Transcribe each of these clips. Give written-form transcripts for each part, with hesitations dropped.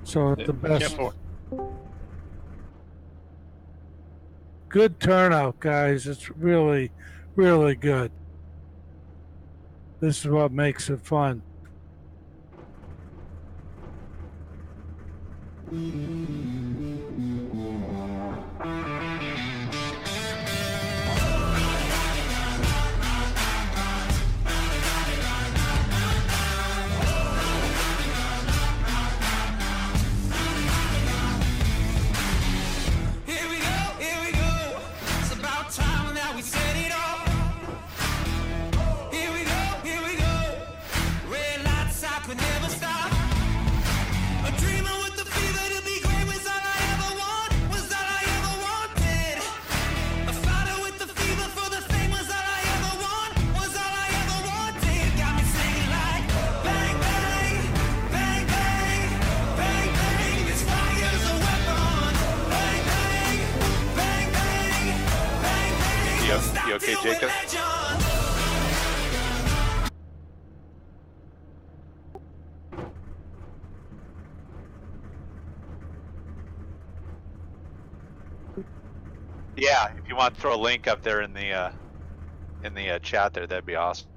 So it's the best. Careful. Good turnout, guys. It's really, really good. This is what makes it fun. You okay, Jacob? Yeah, if you want to throw a link up there in the chat there, that'd be awesome.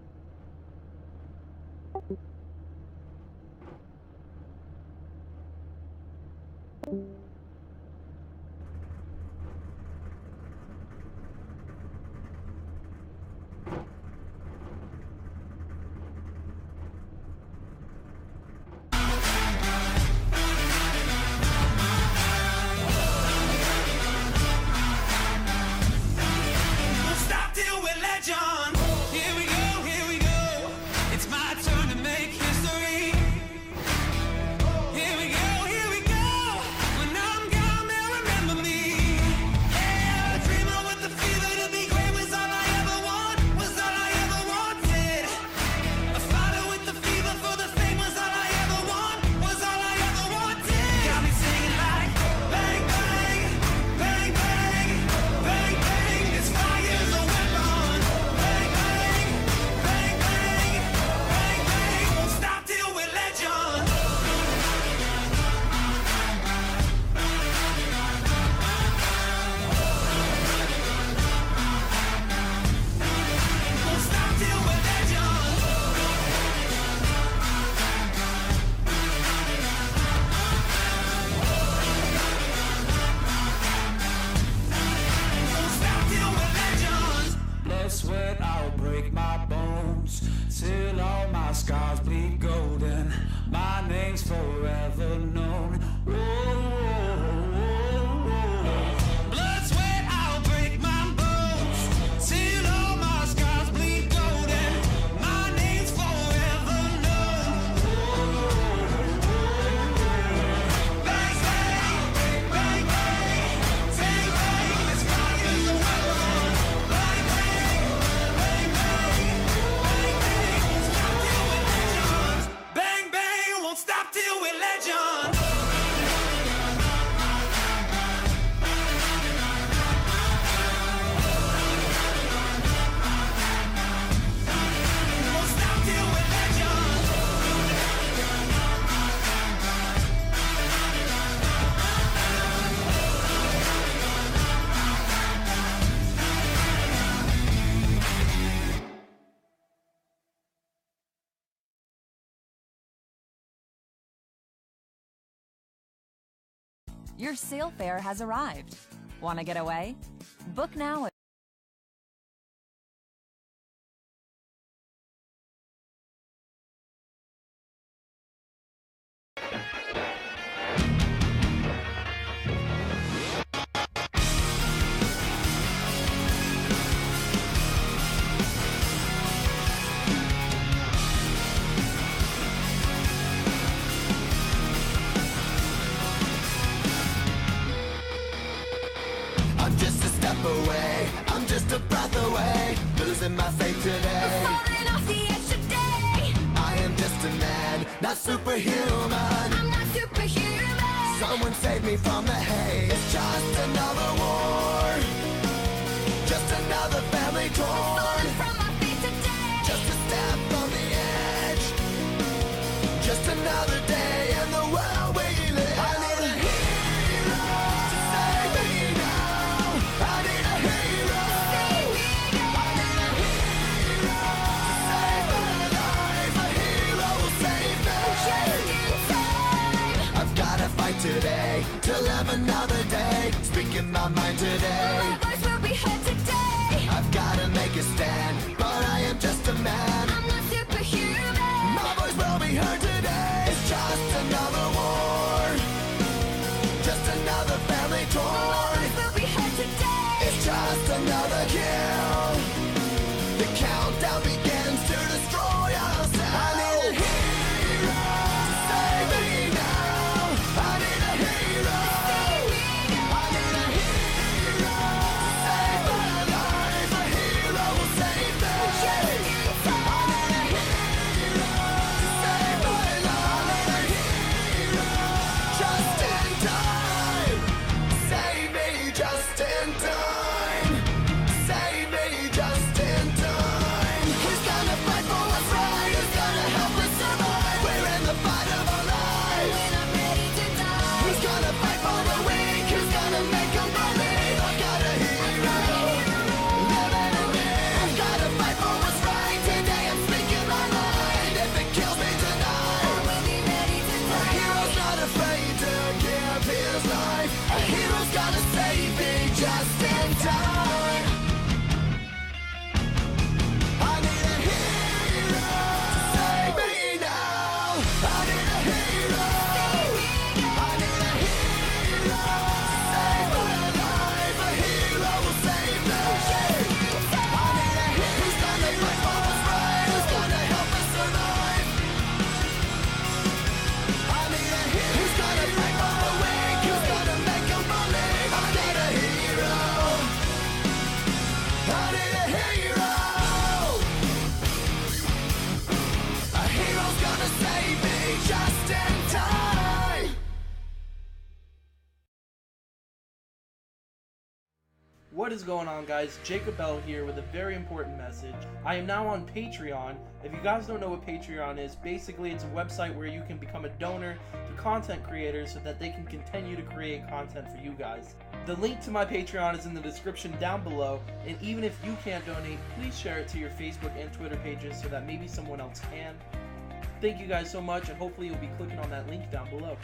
Sweat, I'll break my bones till all my scars bleed golden. My name's forever known. Blood, sweat, I'll break my bones till all my scars bleed golden. My name's forever known. Bang, bang, bang, bang, bang, bang. This fire's a weapon. Bang, bang. Bang, bang, won't stop till we're legends. Won't stop till we're legends. Your sale fare has arrived. Want to get away? Book now. I'm just a step away, I'm just a breath away, losing my faith today. Falling off the edge today. I am just a man, not superhuman. I'm not superhuman. Someone save me from the hate. It's just another war, just another family torn. Falling from my feet today. Just a step on the edge, just another day in the world we live. today to live another day, speaking my mind today. My voice will be heard today. I've gotta make a stand, but I am just a man. I'm not superhuman. My voice will be heard today. It's just another war, just another family My torn. voice will be heard today. It's just another kill. The countdown begins to destroy us. I need a hero to save me now. I need a hero. I need a hero to save my life. A hero will save me. I need a hero to save my life. I need a hero just in time. Save me just in time. Save me just in time. Who's gonna fight for what's right? Who's gonna help us survive? We're in the fight of our lives. When I'm ready to die. Who's gonna fight for the weak? Who's gonna make them believe? I've got a hero living in me. I've gotta fight for what's right. Today I'm speaking my mind. If it kills me tonight, I will be ready to a die. hero's not afraid to give his life. A hero's gonna save me just in time. I need a hero to save me now. I need a hero. I need a hero to save my life. A hero will save me. I need a hero who's gonna fight for what's right. Who's gonna help us survive. I need a hero who's gonna fight for the weak. Who's gonna make them believe. I need a hero. I need a hero. A hero's gonna save me just in time. What is going on, guys? Jacob Bell here with a very important message. I am now on Patreon. If you guys don't know what Patreon is, basically it's a website where you can become a donor to content creators so that they can continue to create content for you guys. The link to my Patreon is in the description down below, and even if you can't donate, please share it to your Facebook and Twitter pages so that maybe someone else can. Thank you guys so much, and hopefully you'll be clicking on that link down below.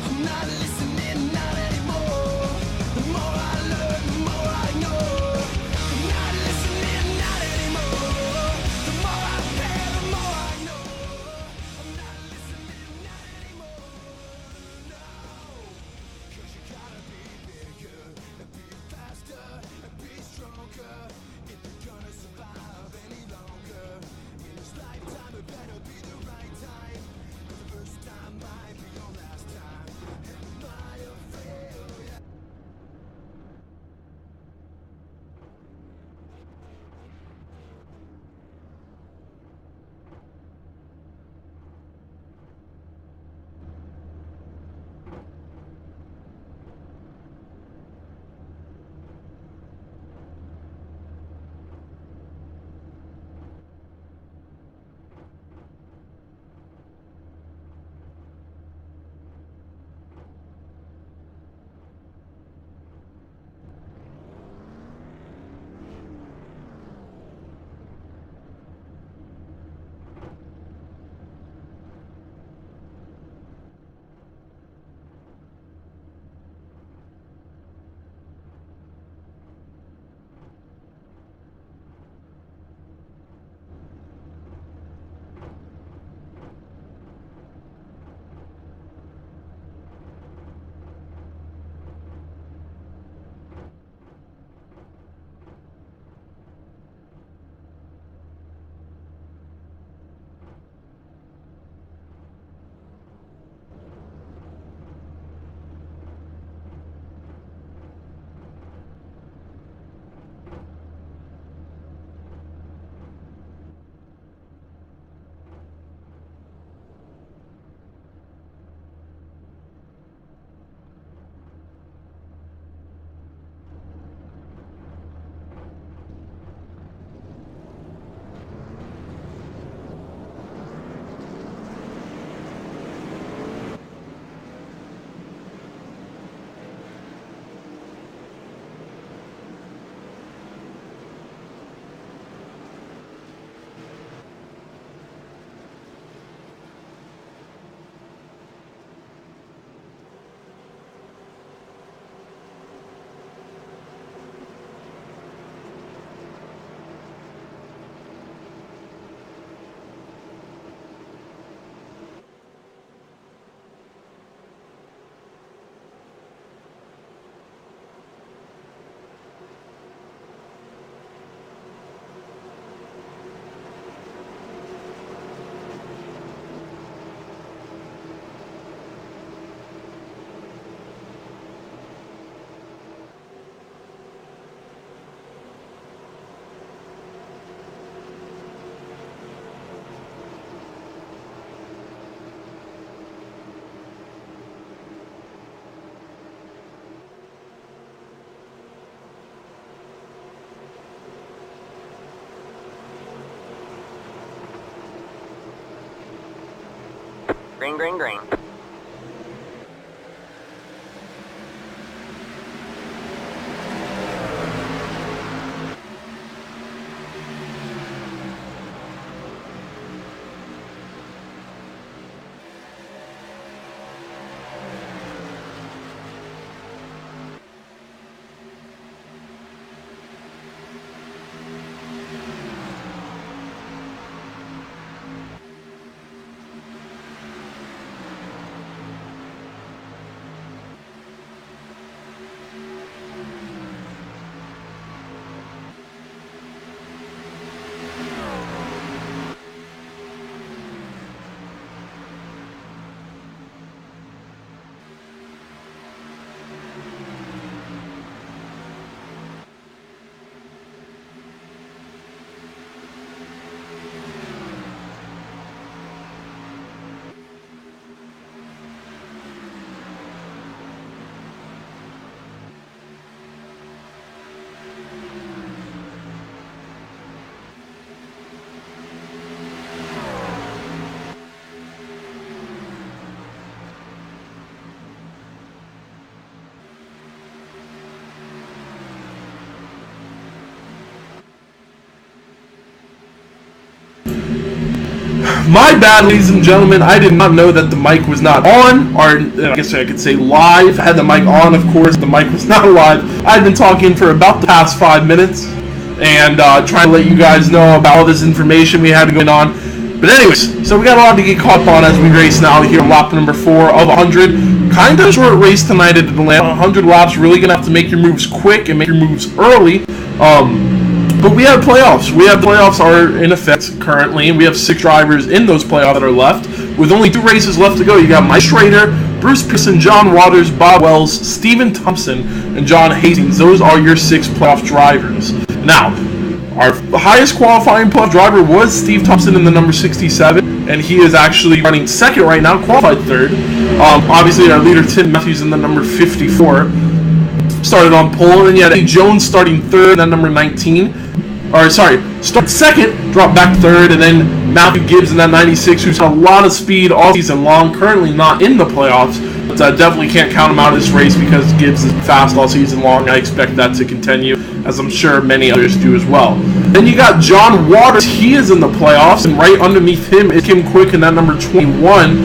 I'm not listening, not anymore. The more I learn, the more I know. I'm not listening, not anymore. The more I pay, the more I know. I'm not listening, not anymore. No, 'cause you gotta be bigger and be faster and be stronger if you're gonna survive any longer. In this lifetime, it better be the right time. The first time might be your last time. Am I afraid? Green, green, green. My bad, ladies and gentlemen. I did not know that the mic was not on, or I guess I could say live. I had the mic on, of course. The mic was not live. I've been talking for about the past 5 minutes and trying to let you guys know about all this information we had going on. But anyways, so we got a lot to get caught up on as we race now here on lap number 4 of 100. Kind of a short race tonight at Atlanta. 100 laps, really going to have to make your moves quick and make your moves early. But we have playoffs. Playoffs are in effect currently. We have 6 drivers in those playoffs that are left. With only 2 races left to go, you got Mike Schrader, Bruce Pearson, John Waters, Bob Wells, Stephen Thompson, and John Hastings. Those are your 6 playoff drivers. Now, our highest qualifying playoff driver was Steve Thompson in the number 67, and he is actually running second right now, qualified third. Obviously, our leader Tim Matthews in the number 54 started on pole, and you had Eddie Jones starting third, and number 19. Started second, dropped back third, and then Matthew Gibbs in that 96, who's had a lot of speed all season long, currently not in the playoffs, but definitely can't count him out of this race because Gibbs is fast all season long. I expect that to continue, as I'm sure many others do as well. Then you got John Waters. He is in the playoffs, and right underneath him is Kim Quick in that number 21.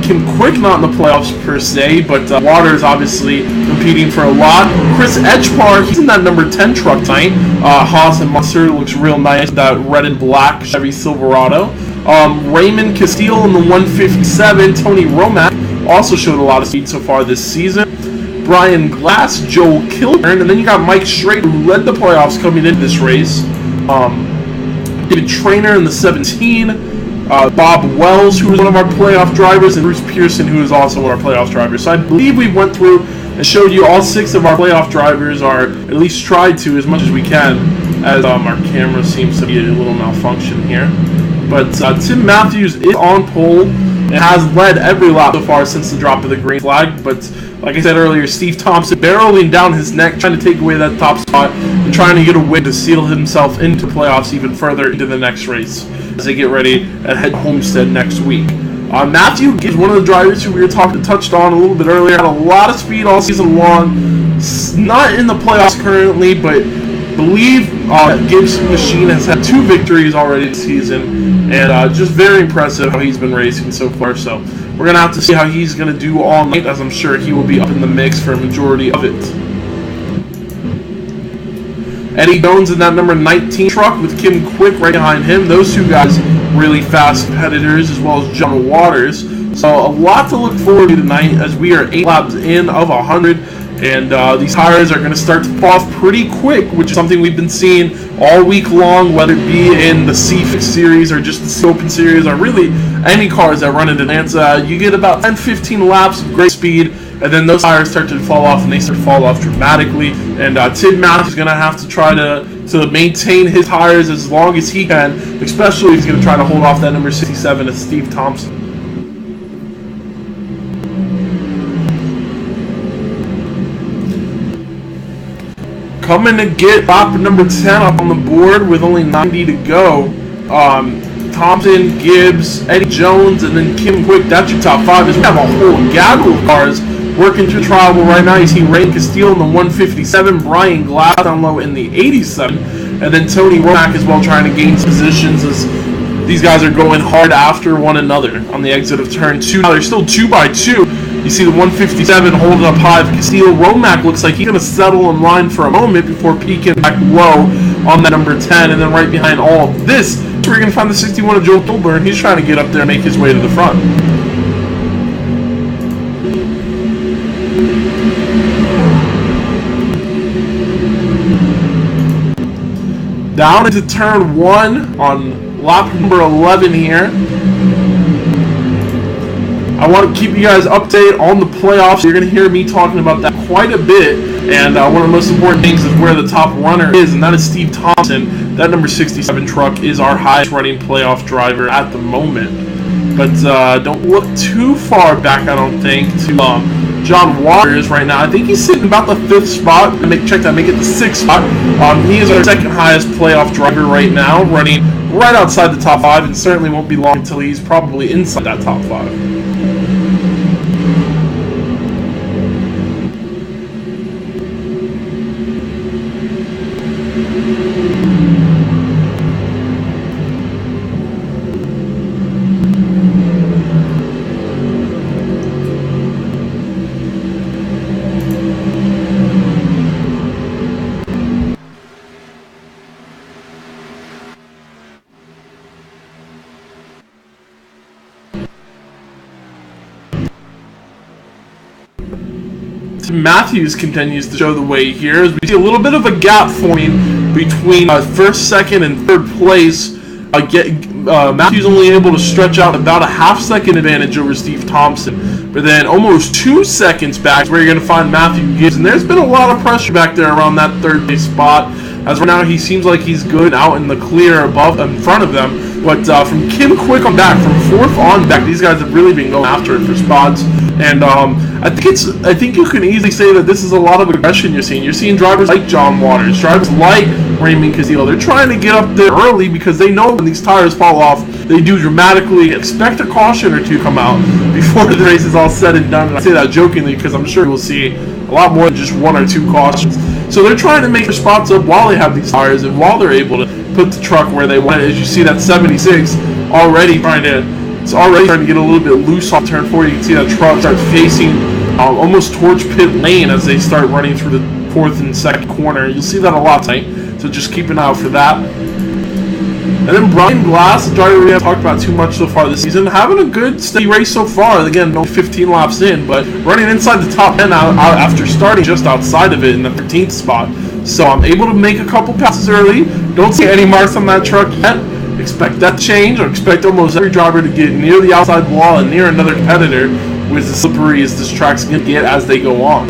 Kim Quick not in the playoffs per se, but Waters obviously competing for a lot. Chris Edgepar, he's in that number 10 truck tonight. Haas and Munster looks real nice, that red and black Chevy Silverado. Raymond Castile in the 157. Tony Romack also showed a lot of speed so far this season. Brian Glass, Joel Kilburn, and then you got Mike Schrader, who led the playoffs coming into this race. David Trainer in the 17. Bob Wells, who was one of our playoff drivers, and Bruce Pearson, who is also one of our playoff drivers. So I believe we went through and showed you all 6 of our playoff drivers, or at least tried to as much as we can, as our camera seems to be a little malfunction here. But Tim Matthews is on pole and has led every lap so far since the drop of the green flag. But like I said earlier, Steve Thompson barreling down his neck, trying to take away that top spot and trying to get a win to seal himself into playoffs even further into the next race as they get ready at Head Homestead next week. Matthew is one of the drivers who we were touched on a little bit earlier. Had a lot of speed all season long. Not in the playoffs currently, but believe Gibbs' machine has had 2 victories already this season, and just very impressive how he's been racing so far. So we're going to have to see how he's going to do all night, as I'm sure he will be up in the mix for a majority of it. Eddie Jones in that number 19 truck with Kim Quick right behind him. Those 2 guys really fast competitors, as well as John Waters. So a lot to look forward to tonight as we are 8 laps in of 100. And these tires are going to start to fall off pretty quick, which is something we've been seeing all week long, whether it be in the C-Fix series or just the Open series, or really any cars that run in Atlanta. You get about 10-15 laps of great speed, and then those tires start to fall off, and they start to fall off dramatically. And Tim Matthews is going to have to try to maintain his tires as long as he can, especially if he's going to try to hold off that number 67 as Steve Thompson. Coming to get lap number 10 up on the board with only 90 to go. Thompson, Gibbs, Eddie Jones, and then Kim Quick. That's your top 5. We have a whole gaggle of cars working through trial right now. You see Ray Castillo in the 157, Brian Glass down low in the 87, and then Tony Romack as well trying to gain positions as these guys are going hard after one another on the exit of turn 2. Now they're still 2 by 2. You see the 157 holding up high of Castillo. Romack looks like he's going to settle in line for a moment before peeking back low on that number 10, and then right behind all of this, we're going to find the 61 of Joe Kilburn. He's trying to get up there and make his way to the front. Down into turn 1 on lap number 11 here. I want to keep you guys updated on the playoffs. You're going to hear me talking about that quite a bit. And one of the most important things is where the top runner is, and that is Steve Thompson. That number 67 truck is our highest running playoff driver at the moment. But don't look too far back, I don't think, to John Waters right now. I think he's sitting about the 5th spot. Check that, make it the 6th spot. He is our second highest playoff driver right now, running right outside the top 5, and certainly won't be long until he's probably inside that top 5. Matthews continues to show the way here as we see a little bit of a gap forming between first, second, and third place. Matthews only able to stretch out about a half-second advantage over Steve Thompson, but then almost 2 seconds back is where you're going to find Matthew Gibbs, and there's been a lot of pressure back there around that third place spot. As right now, he seems like he's good out in the clear above, in front of them. But from Kim Quick on back, from 4th on back, these guys have really been going after it for spots. And I think you can easily say that this is a lot of aggression you're seeing. You're seeing drivers like John Waters, drivers like Raymond Castillo. They're trying to get up there early because they know when these tires fall off, they do dramatically expect a caution or two come out before the race is all said and done. And I say that jokingly because I'm sure we'll see a lot more than just 1 or 2 cautions. So they're trying to make their spots up while they have these tires and while they're able to put the truck where they want it. As you see that 76 already trying to get a little bit loose off turn 4. You can see that truck start facing almost towards pit lane as they start running through the 4th and 2nd corner. You'll see that a lot tonight, so just keep an eye out for that. And then Brian Glass, the driver we haven't talked about too much so far this season, having a good steady race so far. Again, no 15 laps in, but running inside the top 10 out after starting just outside of it in the 13th spot. So I'm able to make a couple passes early. Don't see any marks on that truck yet. Expect that to change. I expect almost every driver to get near the outside wall and near another competitor, which is as slippery as this track's going to get as they go on.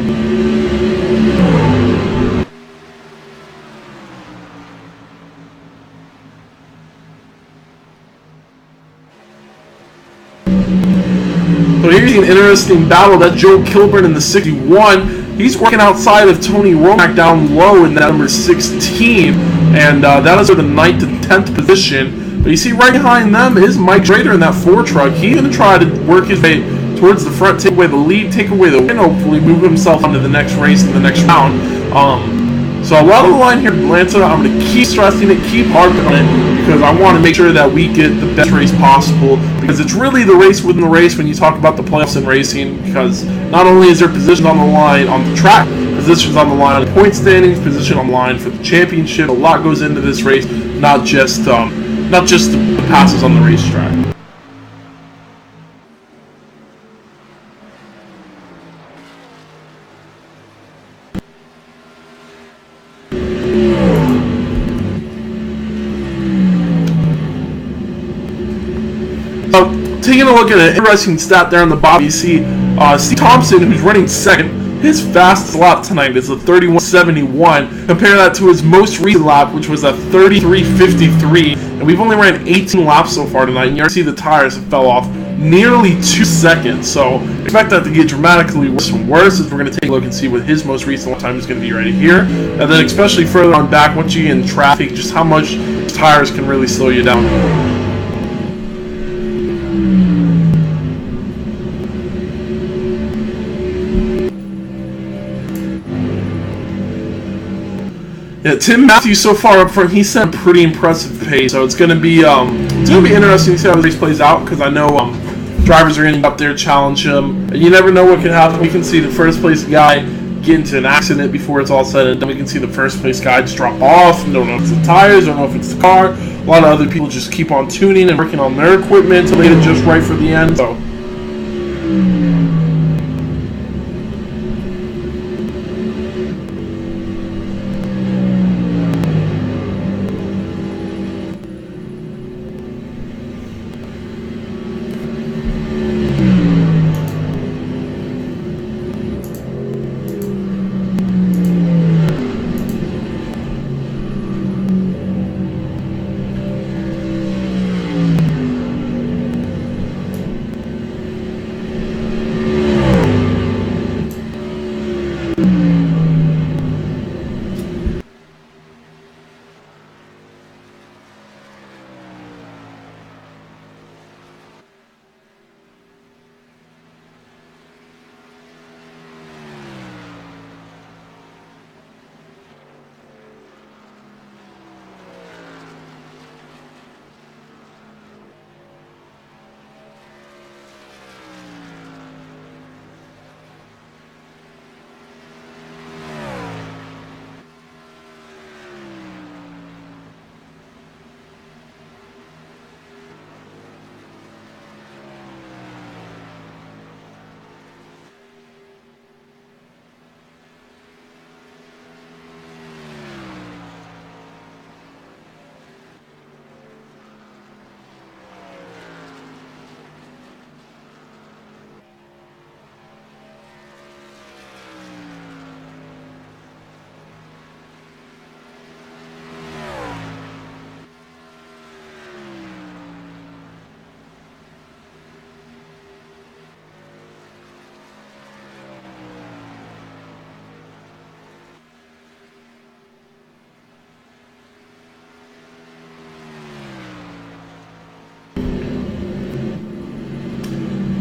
So here's an interesting battle. That Joe Kilburn in the 61. He's working outside of Tony Romack down low in that number 16. And that is for the 9th and 10th position. But you see right behind them is Mike Schrader in that 4 truck. He's going to try to work his way towards the front, take away the lead, take away the win, hopefully move himself onto the next race in the next round. So a lot of the line here in Atlanta, I'm going to keep stressing it, keep harping on it, because I want to make sure that we get the best race possible, because it's really the race within the race when you talk about the playoffs in racing, because not only is there position on the line on the track, positions on the line on the point standings, position on the line for the championship. A lot goes into this race, not just the passes on the racetrack. Taking a look at an interesting stat there on the bottom, you see Steve Thompson, who's running second. His fastest lap tonight is a 31.71. Compare that to his most recent lap, which was a 33.53. And we've only ran 18 laps so far tonight. And you already see the tires have fell off nearly 2 seconds. So expect that to get dramatically worse and worse as we're going to take a look and see what his most recent lap time is going to be right here. And then especially further on back, once you get in traffic, just how much tires can really slow you down. Yeah, Tim Matthews so far up front, he's set a pretty impressive pace. So it's gonna be interesting to see how the race plays out, because I know drivers are gonna be up there challenge him. And you never know what can happen. We can see the first place guy get into an accident before it's all said and done. We can see the first place guy just drop off. Don't know if it's the tires, don't know if it's the car. A lot of other people just keep on tuning and working on their equipment to get it just right for the end. So.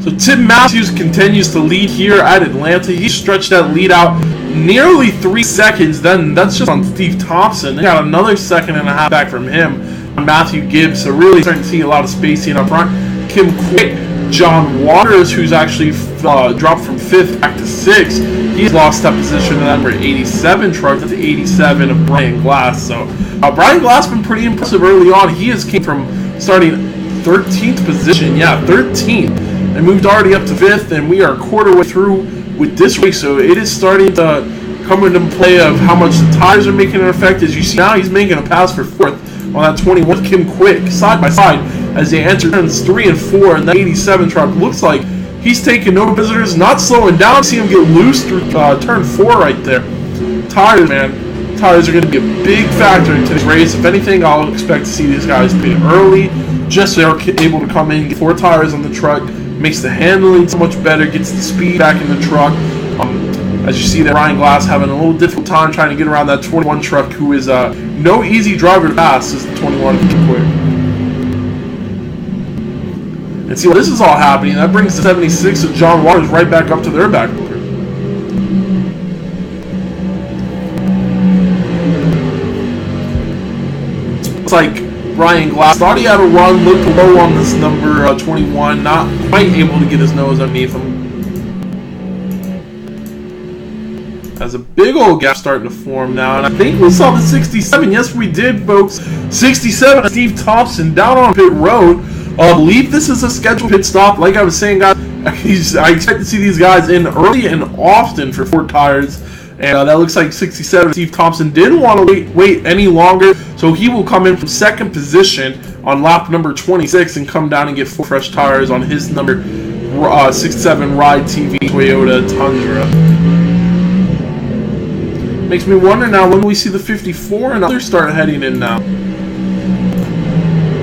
So Tim Matthews continues to lead here at Atlanta. He stretched that lead out nearly 3 seconds. Then that's just on Steve Thompson. They got another second and a half back from him on Matthew Gibbs. So really starting to see a lot of spacing up front. Kim Quick, John Waters, who's actually dropped from 5th back to 6th. He's lost that position to that number 87 truck. That's 87 of Brian Glass. So Brian Glass been pretty impressive early on. He has came from starting 13th position. Yeah, 13th. And moved already up to 5th, and we are a quarter way through with this race, so it is starting to come into play of how much the tires are making an effect. As you see now, he's making a pass for 4th on that 21 with Kim Quick, side by side, as they enter turns 3 and 4, and that 87 truck looks like he's taking no visitors, not slowing down. See him get loose through turn 4 right there. Tires, man. Tires are going to be a big factor into this race. If anything, I'll expect to see these guys pit early, just so they're able to come in, get 4 tires on the truck. Makes the handling so much better, gets the speed back in the truck. As you see there, Ryan Glass having a little difficult time trying to get around that 21 truck, who is no easy driver to pass, is the 21 quick. And see, while this is all happening, that brings the 76 of John Waters right back up to their back. It's like Brian Glass thought he had a run, looked low on this number 21, not quite able to get his nose underneath him. Has a big old gap starting to form now, and I think we saw the 67. Yes, we did, folks. 67, Steve Thompson down on pit road. I believe this is a scheduled pit stop. Like I was saying, guys, I expect to see these guys in early and often for 4 tires. And that looks like 67. Steve Thompson didn't want to wait any longer, so he will come in from 2nd position on lap number 26 and come down and get 4 fresh tires on his number 67 Ride TV Toyota Tundra. Makes me wonder now, when we see the 54 and others start heading in now.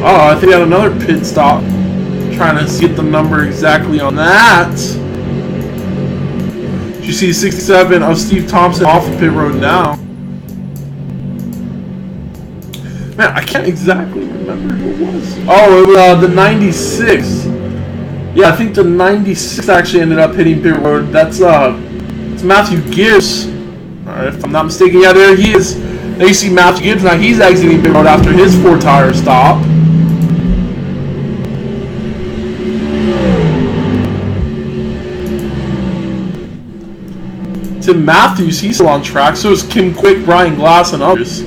Oh, I think we had another pit stop. Trying to get the number exactly on that. You see 67 of Steve Thompson off the pit road now. Man, I can't exactly remember who it was. Oh, it was the 96. Yeah, I think the 96 actually ended up hitting pit road. That's it's Matthew Gibbs. Alright, if I'm not mistaken, yeah, there he is. Now you see Matthew Gibbs, now he's exiting pit road after his 4-tire stop. Tim Matthews, he's still on track, so is Kim Quick, Brian Glass, and others.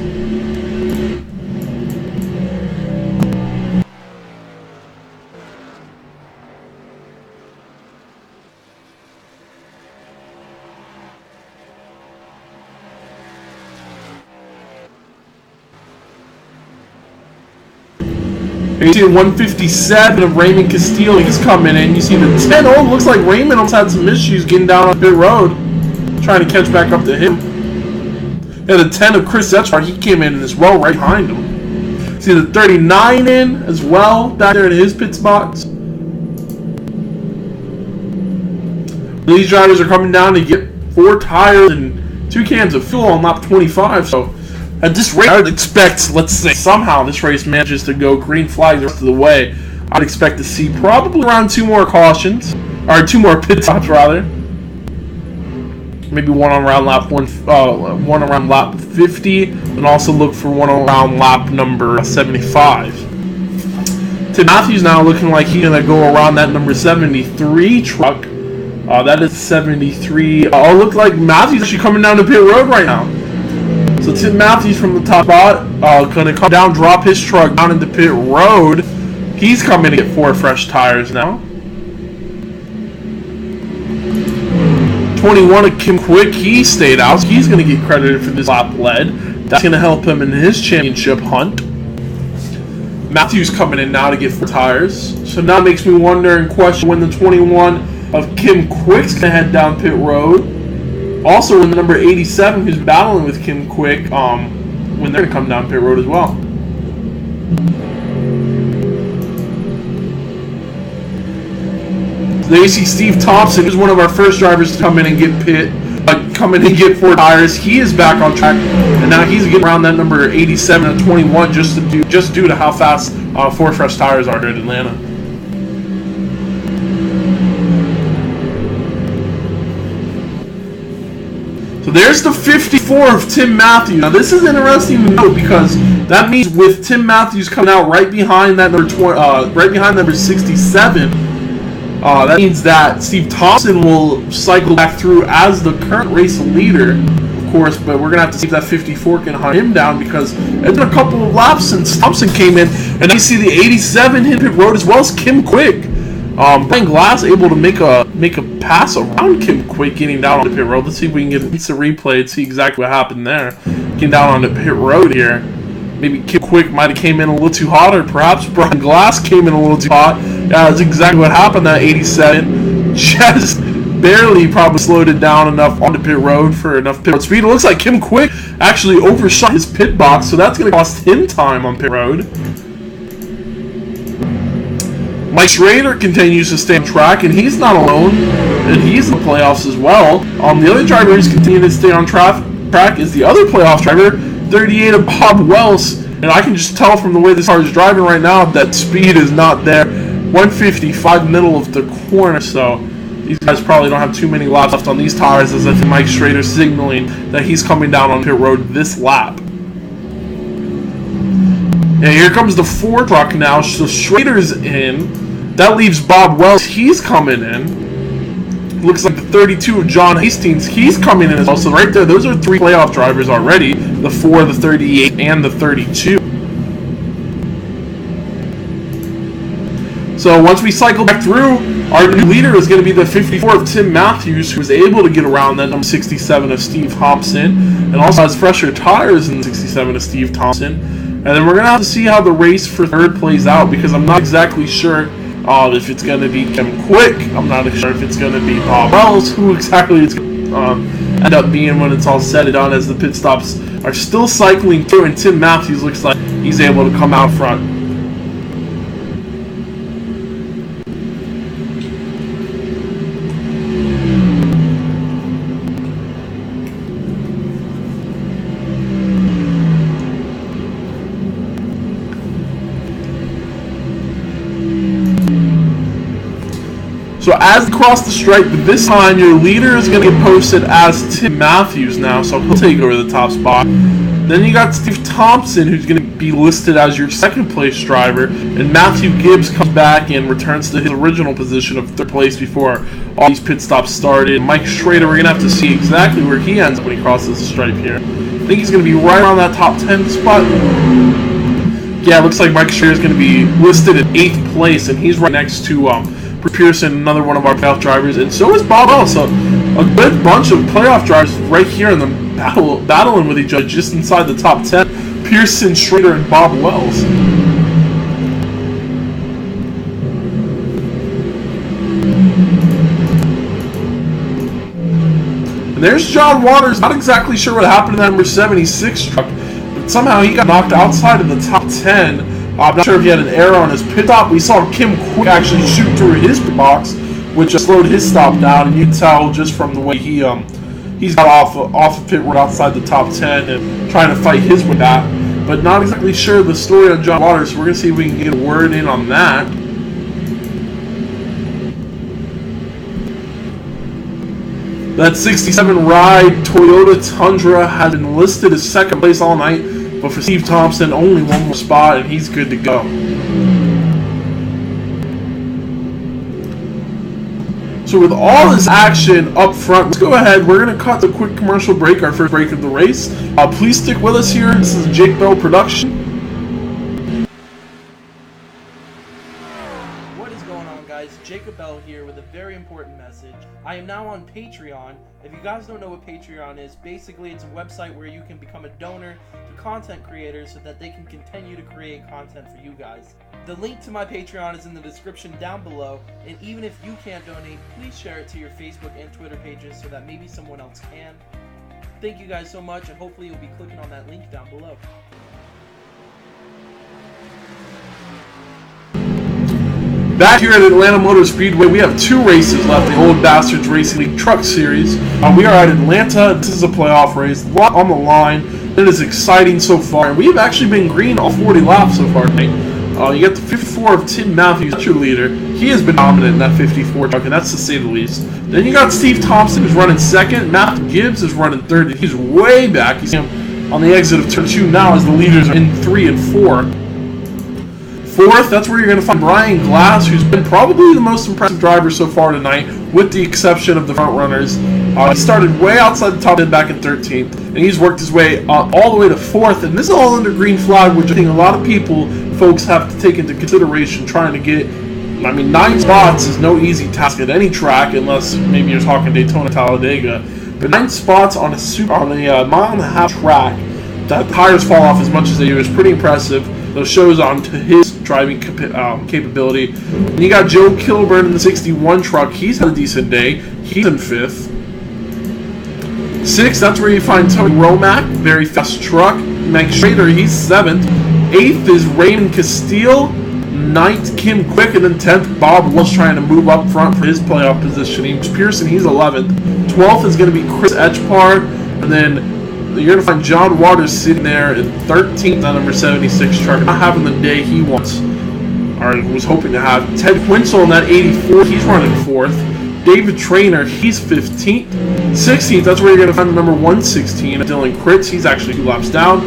You see 157 of Raymond Castillo, he's coming in. You see the 10, oh, looks like Raymond almost had some issues getting down on pit road, trying to catch back up to him. Yeah, the 10 of Chris Etchart, he came in as well right behind him. See the 39 in as well, back there in his pit spots. These drivers are coming down to get 4 tires and 2 cans of fuel on lap 25, so at this rate, I would expect, let's say, somehow this race manages to go green flag the rest of the way. I'd expect to see probably around 2 more cautions, or 2 more pit stops rather. Maybe one around lap 50, and also look for one around lap number 75. Tim Matthews now looking like he's gonna go around that number 73 truck. That is 73. Oh, look like Matthews actually coming down the pit road right now. So Tim Matthews from the top spot, gonna come down, drop his truck down into pit road. He's coming to get 4 fresh tires now. 21 of Kim Quick, he stayed out, so he's gonna get credited for this lap lead. That's gonna help him in his championship hunt. Matthews coming in now to get 4 tires. So now it makes me wonder and question when the 21 of Kim Quick's gonna head down pit road. Also, when the number 87, who's battling with Kim Quick, when they're going to come down pit road as well. So there you see Steve Thompson, who's one of our first drivers to come in and get 4 tires. He is back on track, and now he's getting around that number 87 and 21 just due to how fast 4 fresh tires are here at Atlanta. So there's the 54 of Tim Matthews. Now this is interesting to note because that means with Tim Matthews coming out right behind that number right behind number 67, that means that Steve Thompson will cycle back through as the current race leader, of course. But we're gonna have to see if that 54 can hunt him down because it's been a couple of laps since Thompson came in, and you see the 87 hit pit road as well as Kim Quick. Brian Glass able to make a pass around Kim Quick getting down on the pit road. Let's see if we can get an instant replay and see exactly what happened there. Getting down on the pit road here. Maybe Kim Quick might have came in a little too hot, or perhaps Brian Glass came in a little too hot. Yeah, that's exactly what happened. That 87 just barely probably slowed it down enough on the pit road for enough pit road speed. It looks like Kim Quick actually overshot his pit box, so that's going to cost him time on pit road. Mike Schrader continues to stay on track, and he's not alone, and he's in the playoffs as well. The other driver who's continuing to stay on track is the other playoff driver, 38 of Bob Wells, and I can just tell from the way this car is driving right now that speed is not there. 155 middle of the corner, so these guys probably don't have too many laps left on these tires, as I think Mike Schrader signaling that he's coming down on pit road this lap. And here comes the 4 truck now, so Schrader's in. That leaves Bob Wells, he's coming in. Looks like the 32 of John Hastings, he's coming in as well. So right there, those are 3 playoff drivers already. The 4, the 38, and the 32. So once we cycle back through, our new leader is going to be the 54 of Tim Matthews, who was able to get around that number 67 of Steve Thompson, and also has fresher tires than 67 of Steve Thompson. And then we're going to have to see how the race for 3rd plays out, because I'm not exactly sure if it's going to be Kim Quick. I'm not sure if it's going to be Bob Wells, who exactly it's going to end up being when it's all said and done, as the pit stops are still cycling through, and Tim Matthews looks like he's able to come out front. So as they cross the stripe, this time your leader is going to get posted as Tim Matthews now, so he'll take over the top spot. Then you got Steve Thompson, who's going to be listed as your second place driver, and Matthew Gibbs comes back and returns to his original position of third place before all these pit stops started. Mike Schrader, we're going to have to see exactly where he ends up when he crosses the stripe here. I think he's going to be right around that top 10 spot. Yeah, it looks like Mike Schrader is going to be listed in 8th place, and he's right next to Pearson, another one of our playoff drivers, and so is Bob Wells. So a good bunch of playoff drivers right here in the battling with each other just inside the top 10. Pearson, Schrader, and Bob Wells. And there's John Waters. Not exactly sure what happened to that number 76 truck, but somehow he got knocked outside of the top 10. I'm not sure if he had an error on his pit stop. We saw Kim Quick actually shoot through his pit box, which slowed his stop down, and you can tell just from the way he's got off the pit road outside the top 10 and trying to fight his way back. But not exactly sure the story on John Waters, so we're going to see if we can get a word in on that. That 67 ride Toyota Tundra has been listed as second place all night. But for Steve Thompson, only one more spot, and he's good to go. So with all this action up front, let's go ahead. We're going to cut the quick commercial break, our first break of the race. Please stick with us here. This is a Jake Bell production. What is going on, guys? Jacob Bell here with a very important message. I am now on Patreon. If you guys don't know what Patreon is, basically it's a website where you can become a donor to content creators so that they can continue to create content for you guys. The link to my Patreon is in the description down below, and even if you can't donate, please share it to your Facebook and Twitter pages so that maybe someone else can. Thank you guys so much, and hopefully you'll be clicking on that link down below. Back here at Atlanta Motor Speedway, we have 2 races left, the Old Bastards Racing League Truck Series. We are at Atlanta. This is a playoff race, a lot on the line. It is exciting so far. We have actually been green all 40 laps so far tonight. You got the 54 of Tim Matthews, that's your leader. He has been dominant in that 54 truck, and that's to say the least. Then you got Steve Thompson, who's running second. Matthew Gibbs is running third, and he's way back. You see him on the exit of turn 2 now as the leaders are in 3 and 4. Fourth, that's where you're going to find Brian Glass, who's been probably the most impressive driver so far tonight, with the exception of the front runners. He started way outside the top 10 back in 13th, and he's worked his way all the way to 4th, and this is all under green flag, which I think a lot of folks have to take into consideration trying to get. I mean, 9 spots is no easy task at any track, unless maybe you're talking Daytona, Talladega. But 9 spots on a mile-and-a-half track, that tires fall off as much as they do is pretty impressive. Those shows on to his driving capability. And you got Joe Kilburn in the 61 truck. He's had a decent day. He's in 5th. 6th, that's where you find Tony Romack, very fast truck. Mike Schrader, he's 7th. 8th is Raymond Castile. 9th, Kim Quick. And then 10th, Bob Wells trying to move up front for his playoff positioning. Pearson, he's 11th. 12th is going to be Chris Etchpar. And then you're going to find John Waters sitting there in 13th on number 76 truck, not having the day he wants, or was hoping to have. Ted Quinsel in that 84, he's running 4th. David Traynor, he's 15th. 16th, that's where you're going to find the number 116, Dylan Kritz, he's actually 2 laps down.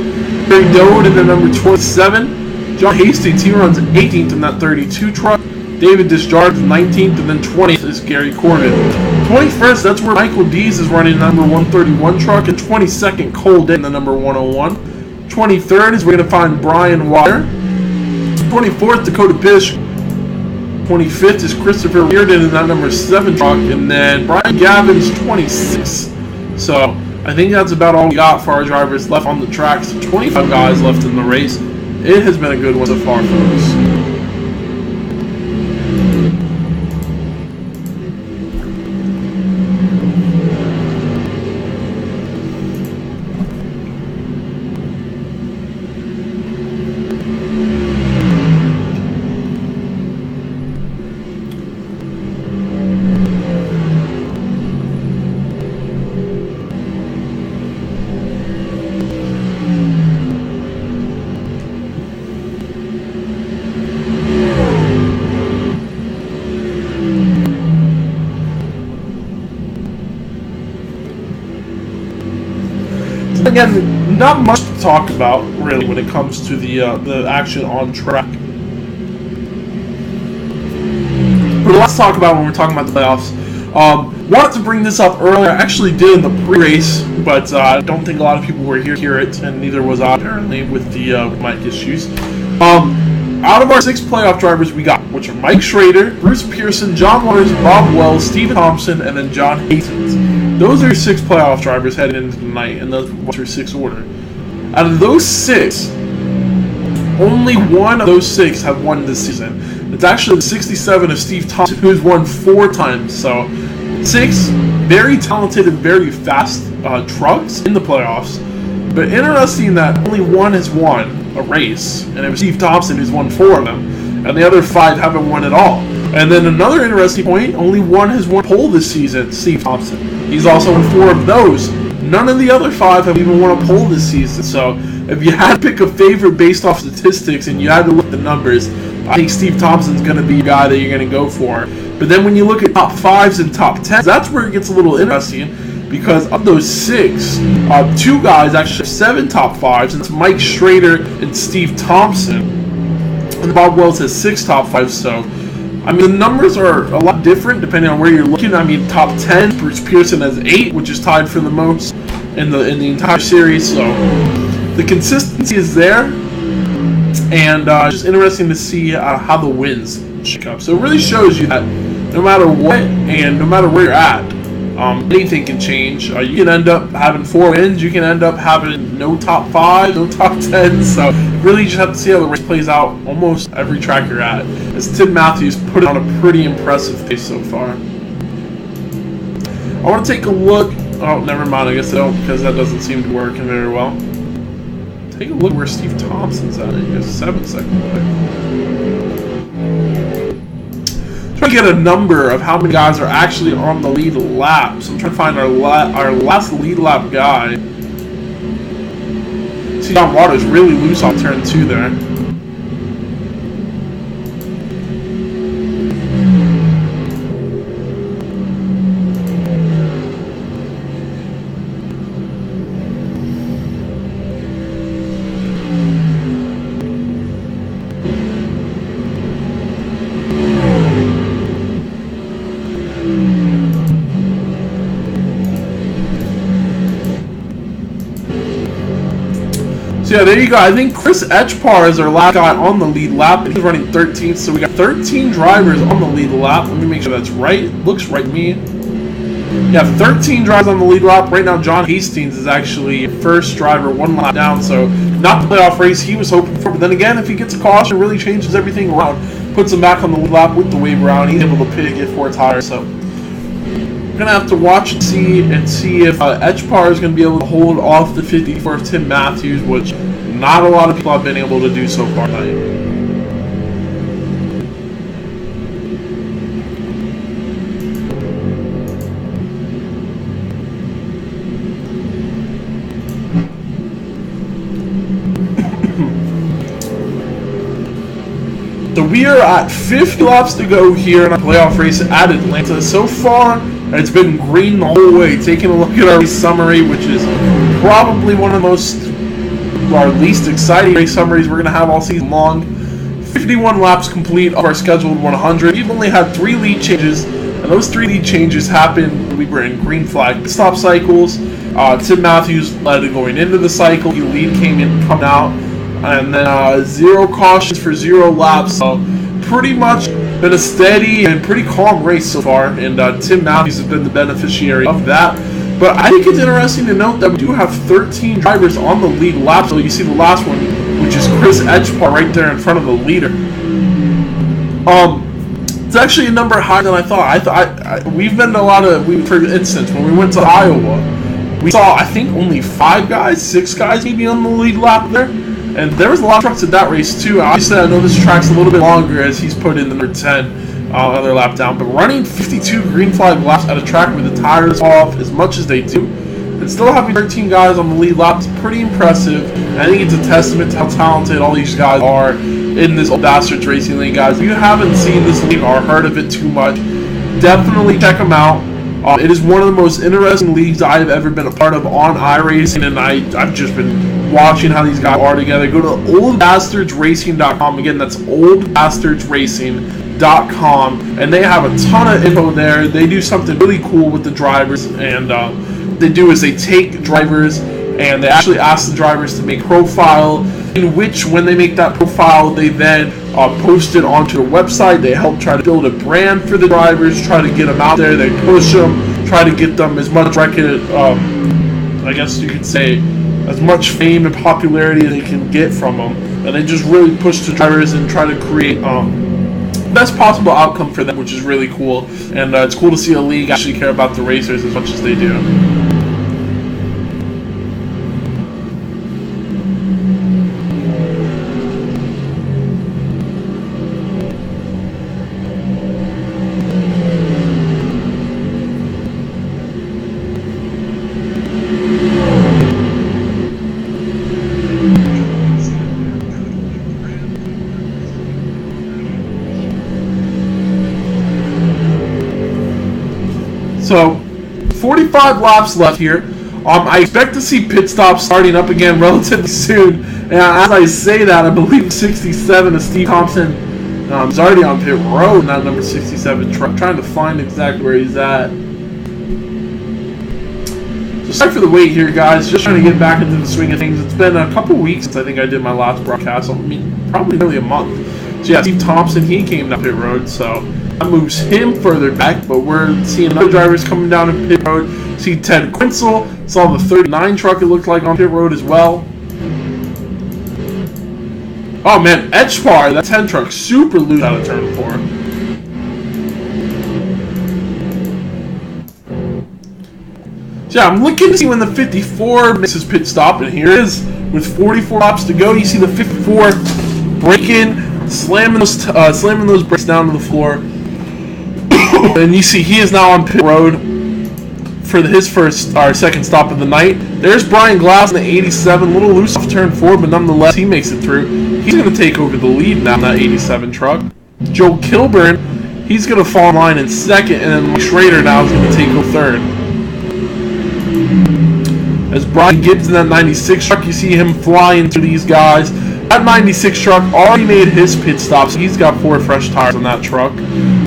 Barry Dode in the number 27. John Hastings, he runs 18th in that 32 truck. David Disjard 19th, and then 20th is Gary Corbin. 21st, that's where Michael Dees is running the number 131 truck, and 22nd, Cole Day in the number 101. 23rd is we're going to find Brian Water. 24th, Dakota Bish. 25th is Christopher Reardon in that number 7 truck, and then Brian Gavin's 26. So I think that's about all we got for our drivers left on the track. So 25 guys left in the race. It has been a good one so far, folks. again, not much to talk about really when it comes to the action on track. But let's talk about when we're talking about the playoffs. Wanted to bring this up earlier. I actually did in the pre-race, but I don't think a lot of people were here to hear it, and neither was I apparently with the mic issues. Out of our 6 playoff drivers we got, which are Mike Schrader, Bruce Pearson, John Waters, Bob Wells, Stephen Thompson, and then John Hastings. Those are your 6 playoff drivers heading into tonight, and those were your 6 order. Out of those 6, only one of those 6 have won this season. It's actually the 67 of Steve Thompson, who's won 4 times. So 6 very talented and very fast trucks in the playoffs. But interesting that only one has won a race, and it was Steve Thompson who's won 4 of them, and the other 5 haven't won at all. And then another interesting point, only one has won pole this season, Steve Thompson. He's also won 4 of those. None of the other 5 have even won a pole this season. So if you had to pick a favorite based off statistics and you had to look at the numbers, I think Steve Thompson's going to be a guy that you're going to go for. But then when you look at top 5s and top 10s, that's where it gets a little interesting. Because of those 6, 2 guys actually have 7 top 5s, and it's Mike Schrader and Steve Thompson. And Bob Wells has 6 top 5s, so I mean the numbers are a lot different depending on where you're looking. I mean top 10, Bruce Pearson has 8, which is tied for the most in the entire series, so the consistency is there, and it's just interesting to see how the wins shake up. So it really shows you that no matter what and no matter where you're at, anything can change. You can end up having 4 wins. You can end up having no top 5, no top 10s. So really, you just have to see how the race plays out almost every track you're at. As Tim Matthews put it on a pretty impressive pace so far. I want to take a look. Oh, never mind. I guess I don't, because that doesn't seem to work very well. Take a look where Steve Thompson's at. He has 7 seconds away. Trying to get a number of how many guys are actually on the lead lap. So I'm trying to find our last lead lap guy. See, John Waters really loose on turn 2 there. So yeah, there you go. I think Chris Etchpar is our last guy on the lead lap, and he's running 13th. So we got 13 drivers on the lead lap. Let me make sure that's right. Looks right to me. Yeah, 13 drivers on the lead lap. Right now, John Hastings is actually first driver, 1 lap down. So not the playoff race he was hoping for. But then again, if he gets a caution, it really changes everything around. Puts him back on the lead lap with the wave around. He's able to get 4 tires. So we're gonna have to watch and see if Etchpar is gonna be able to hold off the 54 of Tim Matthews, which not a lot of people have been able to do so far tonight. So we are at 50 laps to go here in our playoff race at Atlanta. So far, it's been green the whole way. Taking a look at our race summary, which is probably one of the our least exciting race summaries we're going to have all season long. 51 laps complete of our scheduled 100. We've only had 3 lead changes, and those 3 lead changes happened when we were in green flag stop cycles. Tim Matthews led going into the cycle. The lead came in, coming out. And then 0 cautions for 0 laps. So pretty much been a steady and pretty calm race so far. And Tim Matthews has been the beneficiary of that. But I think it's interesting to note that we do have 13 drivers on the lead lap. So you see the last one, which is Chris Etchpar right there in front of the leader. It's actually a number higher than I thought. We've been to a lot of, for instance, when we went to Iowa, we saw, I think, only 5 guys, 6 guys maybe on the lead lap there. And there was a lot of trucks at that race too. Obviously, I know this track's a little bit longer as he's put in the number 10 other lap down. But running 52 green flag laps at a track with the tires off as much as they do, and still having 13 guys on the lead lap is pretty impressive. And I think it's a testament to how talented all these guys are in this old Bastards Racing League, guys. If you haven't seen this league or heard of it too much, definitely check them out. It is one of the most interesting leagues I have ever been a part of on iRacing, and I've just been watching how these guys are together. Go to oldbastardsracing.com. Again, that's oldbastardsracing.com, and they have a ton of info there. They do something really cool with the drivers, and they do is they take drivers and they actually ask the drivers to make a profile, in which when they make that profile, they then post it onto a website. They help try to build a brand for the drivers, try to get them out there. They push them, try to get them as much record, I guess you could say, as much fame and popularity as they can get from them. And they just really push the drivers and try to create best possible outcome for them, which is really cool. And it's cool to see a league actually care about the racers as much as they do. So, 45 laps left here. I expect to see pit stops starting up again relatively soon. And as I say that, I believe 67 of Steve Thompson is already on pit road in that number 67 truck. I'm trying to find exactly where he's at. So sorry for the wait here, guys. Just trying to get back into the swing of things. It's been a couple weeks since I think I did my last broadcast. I mean, probably nearly a month. So yeah, Steve Thompson, he came down pit road, so that moves him further back, but we're seeing other drivers coming down in pit road. See Ted Quinzel, saw the 39 truck it looked like on pit road as well. Oh man, Etchpar, that 10 truck, super loose out of turn 4. So yeah, I'm looking to see when the 54 misses pit stop, and here it is with 44 laps to go. You see the 54 braking, slamming those brakes down to the floor. And you see he is now on pit road for his second stop of the night. There's Brian Glass in the 87, a little loose off turn 4, but nonetheless he makes it through. He's going to take over the lead now in that 87 truck. Joe Kilburn, he's going to fall in line in second, and then Mike Schrader now is going to take over third. As Brian Gibbs in that 96 truck, you see him flying through these guys. That 96 truck already made his pit stop, so he's got 4 fresh tires on that truck.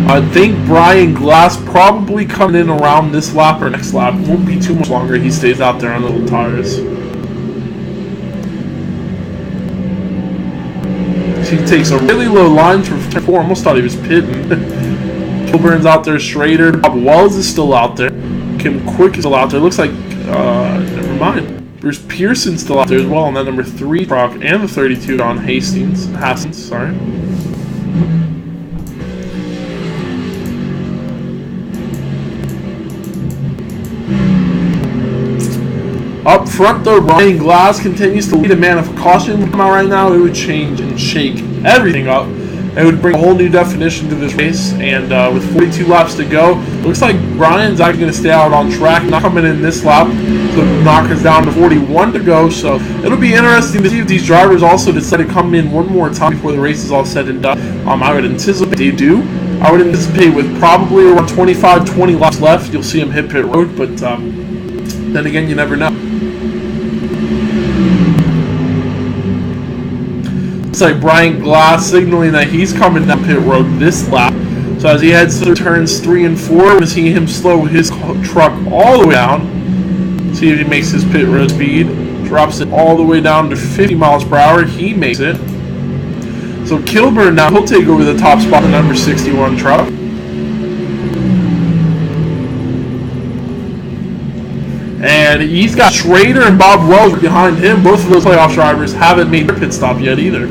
I think Brian Glass probably coming in around this lap or next lap. It won't be too much longer. He stays out there on little tires. He takes a really low line from turn 4. Almost thought he was pitting. Kilburn's out there. Schrader. Bob Wells is still out there. Kim Quick is still out there. Looks like, never mind. Bruce Pearson's still out there as well on that number 3 truck, and the 32 on Hastings, sorry. Up front though, Brian Glass continues to lead a man of caution. Come out right now, it would change and shake everything up. It would bring a whole new definition to this race, and with 42 laps to go, looks like Brian's actually going to stay out on track, not coming in this lap, so knock us down to 41 to go. So it'll be interesting to see if these drivers also decide to come in one more time before the race is all said and done. I would anticipate they do. I would anticipate with probably around 25-20 laps left, you'll see him hit pit road, but then again, you never know. It's like Brian Glass signaling that he's coming down pit road this lap. So as he heads through turns 3 and 4, we're going to see him slow his truck all the way down. See if he makes his pit road speed. Drops it all the way down to 50 miles per hour. He makes it. So Kilburn now, he'll take over the top spot, the number 61 truck. And he's got Schrader and Bob Wells behind him. Both of those playoff drivers haven't made their pit stop yet either.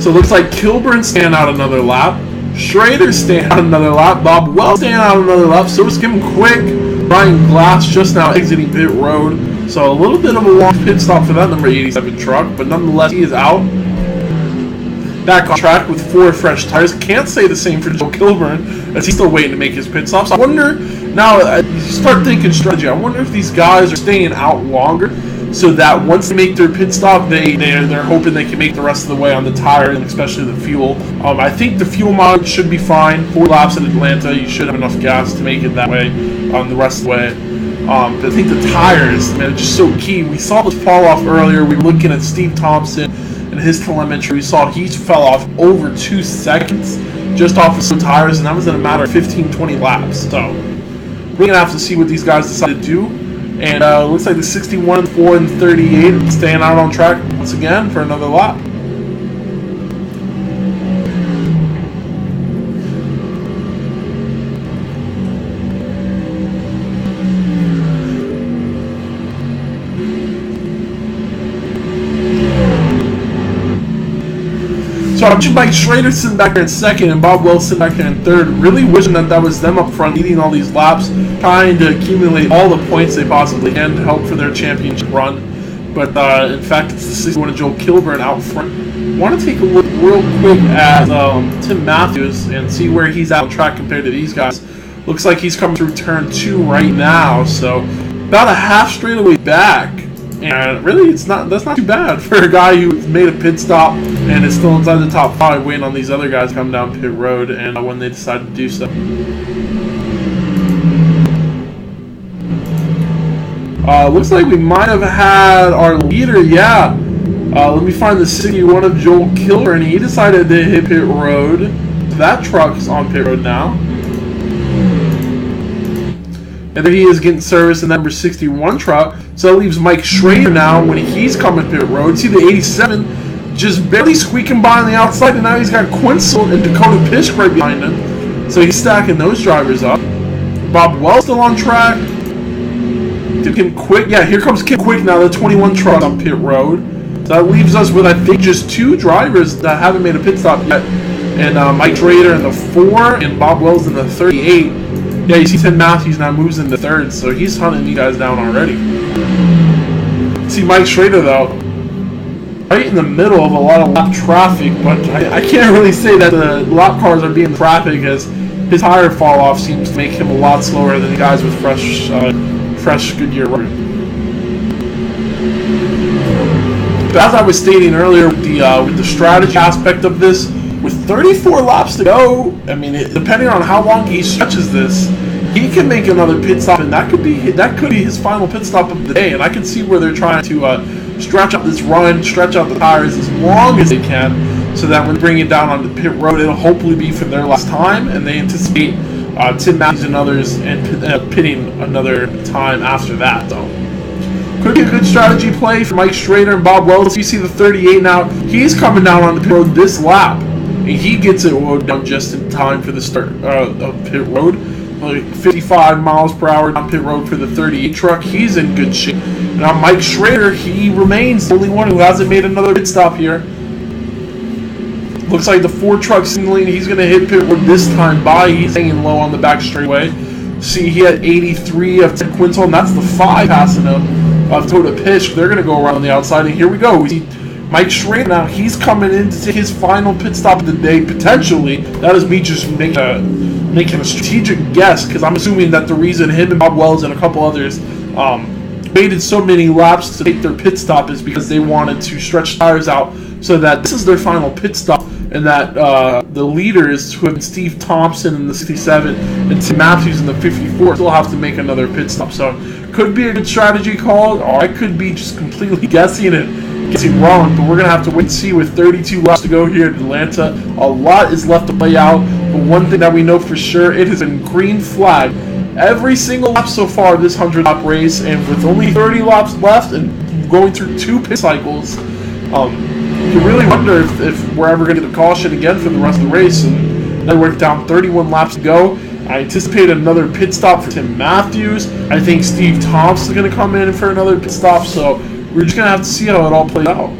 So it looks like Kilburn staying out another lap. Schrader's staying out another lap. Bob Wells staying out another lap. So is Kim Quick. Brian Glass just now exiting pit road. So a little bit of a long pit stop for that number 87 truck, but nonetheless he is out. back on track with 4 fresh tires. Can't say the same for Joe Kilburn, as he's still waiting to make his pit stops. I wonder, now you start thinking strategy, I wonder if these guys are staying out longer, so that once they make their pit stop, they're hoping they can make the rest of the way on the tire, and especially the fuel. I think the fuel mileage should be fine. 4 laps at Atlanta, you should have enough gas to make it that way the rest of the way. But I think the tires, man, are just so key. We saw this fall off earlier. We were looking at Steve Thompson and his telemetry. We saw he fell off over 2 seconds just off of some tires, and that was in a matter of 15-20 laps. So we're going to have to see what these guys decide to do. And looks like the 61, 4, and 38 staying out on track once again for another lap. So I'm Mike Schrader sitting back there in second and Bob Wells sitting back there in third. Really wishing that was them up front leading all these laps, trying to accumulate all the points they possibly can to help for their championship run. But in fact, it's the 61 of Joel Kilburn out front. I want to take a look real quick at Tim Matthews and see where he's out on track compared to these guys. Looks like he's coming through turn 2 right now, so about a half straightaway back. And really, that's not too bad for a guy who made a pit stop and is still inside the top 5, waiting on these other guys to come down pit road and when they decide to do so. Looks like we might have had our leader, yeah. Let me find the 61 of Joel Kilburn. He decided to hit pit road. That truck's on pit road now. And there he is getting service in the number 61 truck. So that leaves Mike Schrader now when he's coming pit road. See the 87 just barely squeaking by on the outside, and now he's got Quinsel and Dakota Pisk right behind him. So he's stacking those drivers up. Bob Wells still on track. Kim Quick, yeah, here comes Kim Quick now, the 21 truck on pit road. So that leaves us with, I think, just 2 drivers that haven't made a pit stop yet. And Mike Schrader in the 4 and Bob Wells in the 38. Yeah, you see Tim Matthews now moves into 3rd, so he's hunting you guys down already. See Mike Schrader, though, right in the middle of a lot of lap traffic, but I can't really say that the lap cars are being traffic, as his tire fall off seems to make him a lot slower than the guys with fresh Goodyear rubber. But as I was stating earlier, with the strategy aspect of this, with 34 laps to go, I mean, depending on how long he stretches this, he can make another pit stop, and that could be his final pit stop of the day. And I can see where they're trying to stretch out this run, stretch out the tires as long as they can, so that when they bring it down on the pit road, it'll hopefully be for their last time, and they anticipate Tim Matthews and others and pitting another time after that, though. Could be a good strategy play for Mike Schrader and Bob Wells. You see the 38 now. He's coming down on the pit road this lap. And he gets it wound down just in time for the start of pit road. Like 55 miles per hour down pit road for the 38 truck. He's in good shape. Now Mike Schrader, he remains the only one who hasn't made another pit stop here. Looks like the 4 truck signaling he's going to hit pit road this time by. He's hanging low on the back straightaway. See, he had 83 of Ted Quintal, and that's the 5 passing him of Dakota Pisk. They're going to go around the outside, and here we go. We see Mike Schrader now, he's coming in to take his final pit stop of the day, potentially. That is me just making a strategic guess, because I'm assuming that the reason him and Bob Wells and a couple others waited so many laps to take their pit stop is because they wanted to stretch tires out so that this is their final pit stop, and that the leaders, who have been Steve Thompson in the 67 and Tim Matthews in the 54, still have to make another pit stop. So could be a good strategy call, or I could be just completely guessing it. Wrong, but we're going to have to wait and see with 32 laps to go here at Atlanta. A lot is left to play out, but one thing that we know for sure, it has been green flag every single lap so far this 100-lap race, and with only 30 laps left and going through 2 pit cycles, you really wonder if we're ever going to get a caution again for the rest of the race. And then we're down 31 laps to go. I anticipate another pit stop for Tim Matthews. I think Steve Thompson is going to come in for another pit stop, so we're just going to have to see how it all plays out.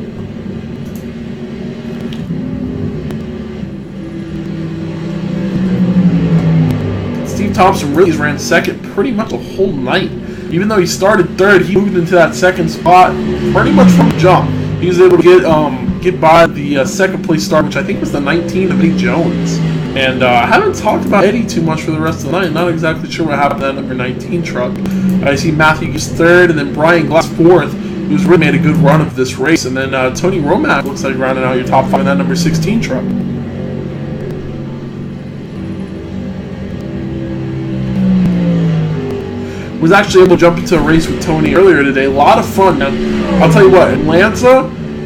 Steve Thompson really ran second pretty much the whole night. Even though he started 3rd, he moved into that 2nd spot pretty much from the jump. He was able to get by the the second place start, which I think was the 19 of Eddie Jones. And I haven't talked about Eddie too much for the rest of the night. Not exactly sure what happened to that number 19 truck. I see Matthew Gibbs third, and then Brian Glass fourth, who's really made a good run of this race. And then Tony Romack looks like rounding out your top 5 in that number 16 truck. Was actually able to jump into a race with Tony earlier today. A lot of fun, man. I'll tell you what, Atlanta,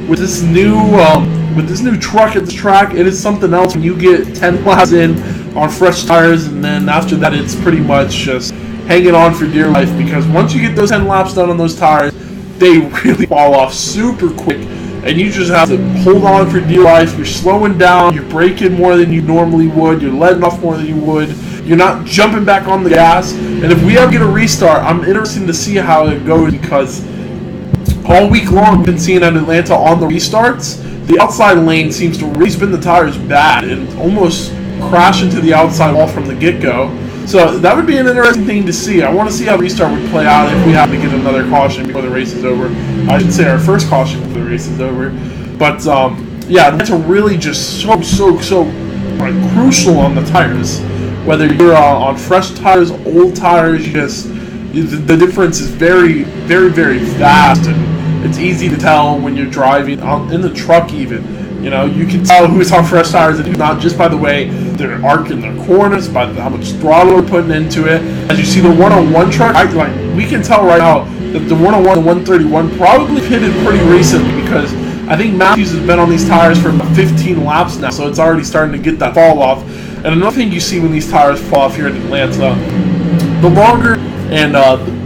with this new truck at the track, it is something else when you get 10 laps in on fresh tires, and then after that it's pretty much just hanging on for dear life, because once you get those 10 laps done on those tires, they really fall off super quick, and you just have to hold on for dear life. You're slowing down, you're braking more than you normally would, you're letting off more than you would, you're not jumping back on the gas. And if we ever get a restart, I'm interested to see how it goes, because all week long we've been seeing at Atlanta on the restarts, the outside lane seems to really spin the tires bad and almost crash into the outside wall from the get-go. So that would be an interesting thing to see. I want to see how the restart would play out if we have to get another caution before the race is over. I should say our first caution before the race is over. But yeah, that's really just so crucial on the tires. Whether you're on fresh tires, old tires, the difference is very vast, and it's easy to tell when you're driving in the truck even. You know, you can tell who's on fresh tires and who's not just by the way they're arcing their corners, by how much throttle they're putting into it. As you see the one-on-one truck, we can tell right now that the one-on-one, the 131, probably pitted pretty recently, because I think Matthews has been on these tires for about 15 laps now, so it's already starting to get that fall off. And another thing you see when these tires fall off here in Atlanta, the longer and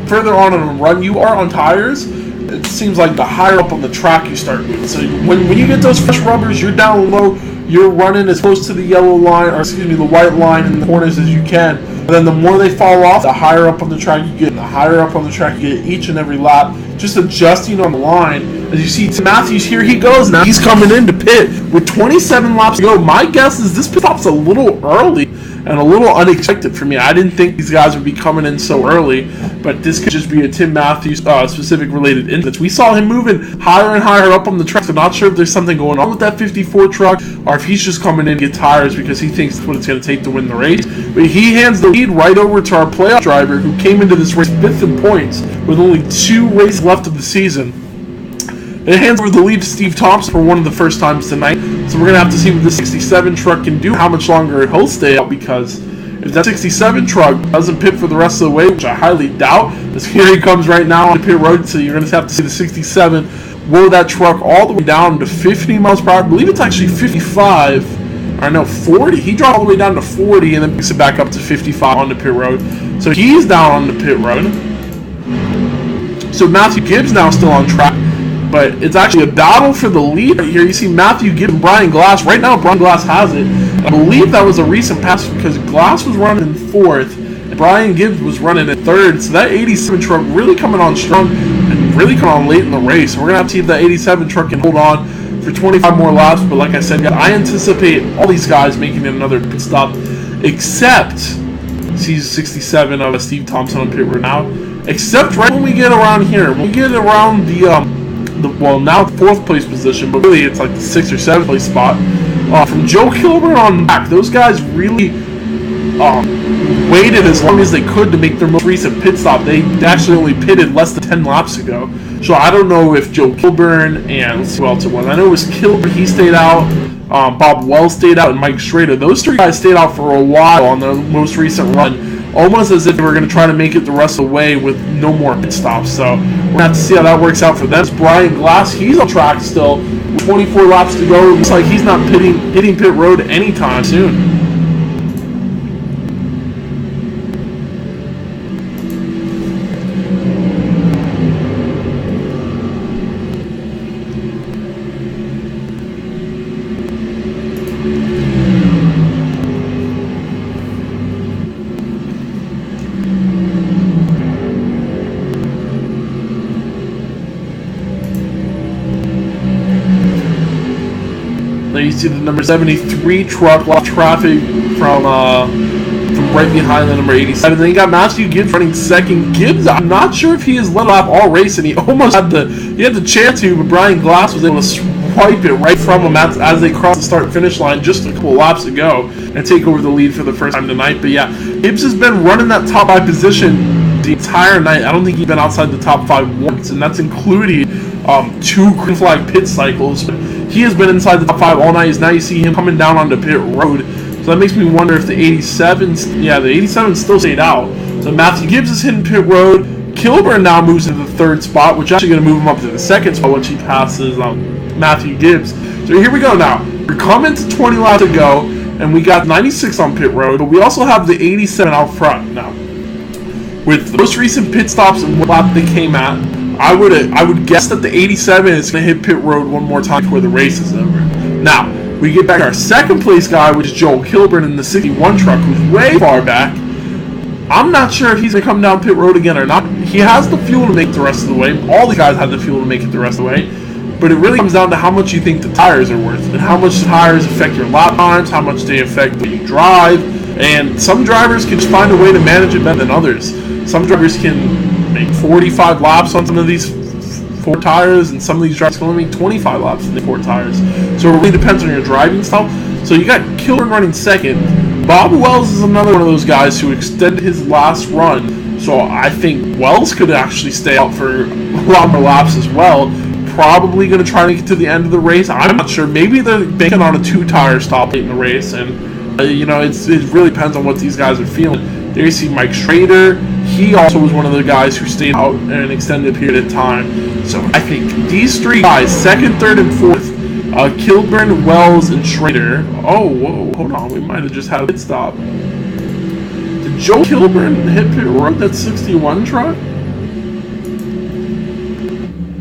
further on a run you are on tires, it seems like the higher up on the track you start moving. So when you get those fresh rubbers, you're down low, you're running as close to the yellow line, or excuse me, the white line in the corners as you can. And then the more they fall off, the higher up on the track you get, and the higher up on the track you get each and every lap, just adjusting on the line. As you see Tim Matthews, here he goes now. He's coming in to pit with 27 laps to go. My guess is this pit stop's a little early and a little unexpected for me. I didn't think these guys would be coming in so early, but this could just be a Tim Matthews specific related instance. We saw him moving higher and higher up on the track, so not sure if there's something going on with that 54 truck, or if he's just coming in to get tires because he thinks that's what it's going to take to win the race. But he hands the lead right over to our playoff driver, who came into this race 5th in points with only 2 races left of the season. It hands over the lead to Steve Thompson for one of the first times tonight. So we're going to have to see what the 67 truck can do, how much longer he'll stay out, because if that 67 truck doesn't pit for the rest of the way, which I highly doubt, because here he comes right now on the pit road, so you're going to have to see the 67 roll that truck all the way down to 50 miles per hour. I believe it's actually 55, or no, 40. He dropped all the way down to 40 and then picks it back up to 55 on the pit road. So he's down on the pit road. So Matthew Gibbs now still on track. But it's actually a battle for the lead right here. You see Matthew Gibbs and Brian Glass. Right now, Brian Glass has it. I believe that was a recent pass, because Glass was running in 4th, and Brian Gibbs was running in 3rd. So that 87 truck really coming on strong and really coming on late in the race. So we're going to have to see if that 87 truck can hold on for 25 more laps. But like I said, I anticipate all these guys making another pit stop, except sees 67 of Steve Thompson on pit road now. Except right when we get around here. When we get around well, now 4th place position, but really it's like the 6th or 7th place spot. From Joe Kilburn on back, those guys really waited as long as they could to make their most recent pit stop. They actually only pitted less than 10 laps ago. So I don't know if Joe Kilburn and, let's see who else it was. I know it was Kilburn, he stayed out. Bob Wells stayed out, and Mike Schrader. Those 3 guys stayed out for a while on their most recent run, almost as if they were going to try to make it the rest of the way with no more pit stops. So we're going to have to see how that works out for them. It's Brian Glass, he's on track still with 24 laps to go. It looks like he's not hitting pit road anytime soon. You see the number 73 truck, lost traffic from right behind the number 87. Then you got Matthew Gibbs running second. Gibbs, I'm not sure if he has led off all race, and he almost had the chance to, but Brian Glass was able to swipe it right from them as they cross the start-finish line just a couple laps ago and take over the lead for the first time tonight. But yeah, Gibbs has been running that top 5 position the entire night. I don't think he's been outside the top 5 once, and that's including 2 green flag pit cycles. But he has been inside the top 5 all night. Now you see him coming down onto pit road. So that makes me wonder if the 87s, yeah, the 87 still stayed out. So Matthew Gibbs is hitting pit road. Kilburn now moves into the 3rd spot, which is actually going to move him up to the 2nd spot once he passes Matthew Gibbs. So here we go now. We're coming to 20 laps to go, and we got 96 on pit road, but we also have the 87 out front now. With the most recent pit stops and what lap they came at, I would guess that the 87 is going to hit pit road one more time before the race is over. Now, we get back to our 2nd place guy, which is Joel Kilburn in the 61 truck, who's way far back. I'm not sure if he's going to come down pit road again or not. He has the fuel to make it the rest of the way. All the guys have the fuel to make it the rest of the way. But it really comes down to how much you think the tires are worth, and how much the tires affect your lap times, how much they affect the way you drive. And some drivers can just find a way to manage it better than others. Some drivers can make 45 laps on some of these 4 tires, and some of these drivers can only make 25 laps on the 4 tires. So it really depends on your driving style. So you got Kilburn running 2nd. Bob Wells is another one of those guys who extended his last run. So I think Wells could actually stay out for a lot more laps as well. Probably going to try to get to the end of the race. I'm not sure. Maybe they're banking on a 2-tire stop late in the race. And, you know, it really depends on what these guys are feeling. There you see Mike Schrader. He also was one of the guys who stayed out an extended period of time. So I think these 3 guys, 2nd, 3rd, and 4th, Kilburn, Wells, and Schrader. Oh, whoa, hold on. We might have just had a pit stop. Did Joe Kilburn hit pit road that 61 truck?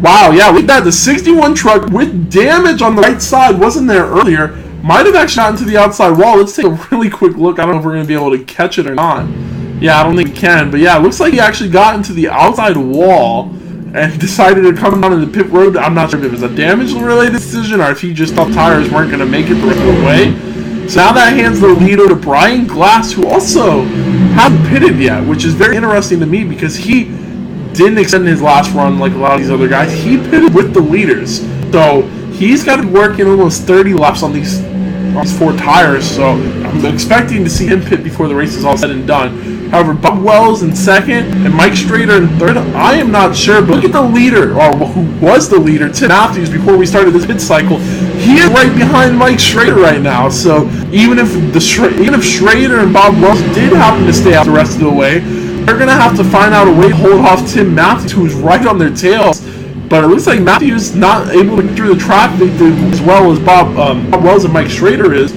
Wow, yeah, look at that. The 61 truck with damage on the right side wasn't there earlier. Might have actually gotten to the outside wall. Let's take a really quick look. I don't know if we're going to be able to catch it or not. Yeah, I don't think we can. But yeah, it looks like he actually got into the outside wall and decided to come down in the pit road. I'm not sure if it was a damage-related decision or if he just thought tires weren't going to make it the rest of the way. So now that hands the lead over to Brian Glass, who also hasn't pitted yet, which is very interesting to me because he didn't extend his last run like a lot of these other guys. He pitted with the leaders. So he's got to be working almost 30 laps on these 4 tires. So I'm expecting to see him pit before the race is all said and done. However, Bob Wells in 2nd and Mike Schrader in 3rd. I am not sure, but look at the leader, or who was the leader, Tim Matthews, before we started this pit cycle. He is right behind Mike Schrader right now. So even if Schrader and Bob Wells did happen to stay out the rest of the way, they're going to have to find out a way to hold off Tim Matthews, who's right on their tails. But it looks like Matthews not able to get through the traffic as well as Bob Wells and Mike Schrader is.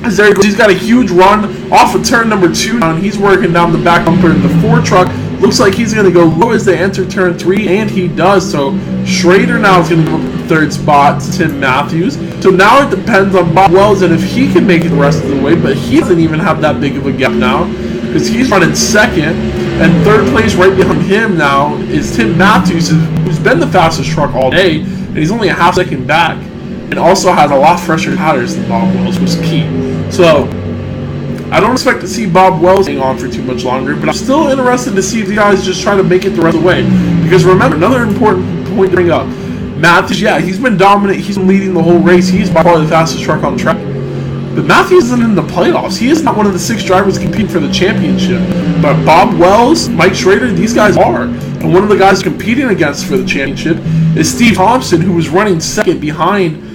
As there he goes, he's got a huge run off of turn number 2, and he's working down the back bumper in the 4 truck. Looks like he's going to go low as they enter turn 3, and he does. So Schrader now is going to go up the 3rd spot to Tim Matthews. So now it depends on Bob Wells and if he can make it the rest of the way, but he doesn't even have that big of a gap now because he's running 2nd, and 3rd place right behind him now is Tim Matthews, who's been the fastest truck all day, and he's only a half second back. And also has a lot fresher tires than Bob Wells, which is key. So, I don't expect to see Bob Wells hang on for too much longer, but I'm still interested to see if the guys just try to make it the rest of the way. Because remember, another important point to bring up, Matthews, yeah, he's been dominant, he's been leading the whole race, he's by far the fastest truck on the track. But Matthews isn't in the playoffs. He is not one of the 6 drivers competing for the championship. But Bob Wells, Mike Schrader, these guys are. And one of the guys competing against for the championship is Steve Thompson, who was running 2nd behind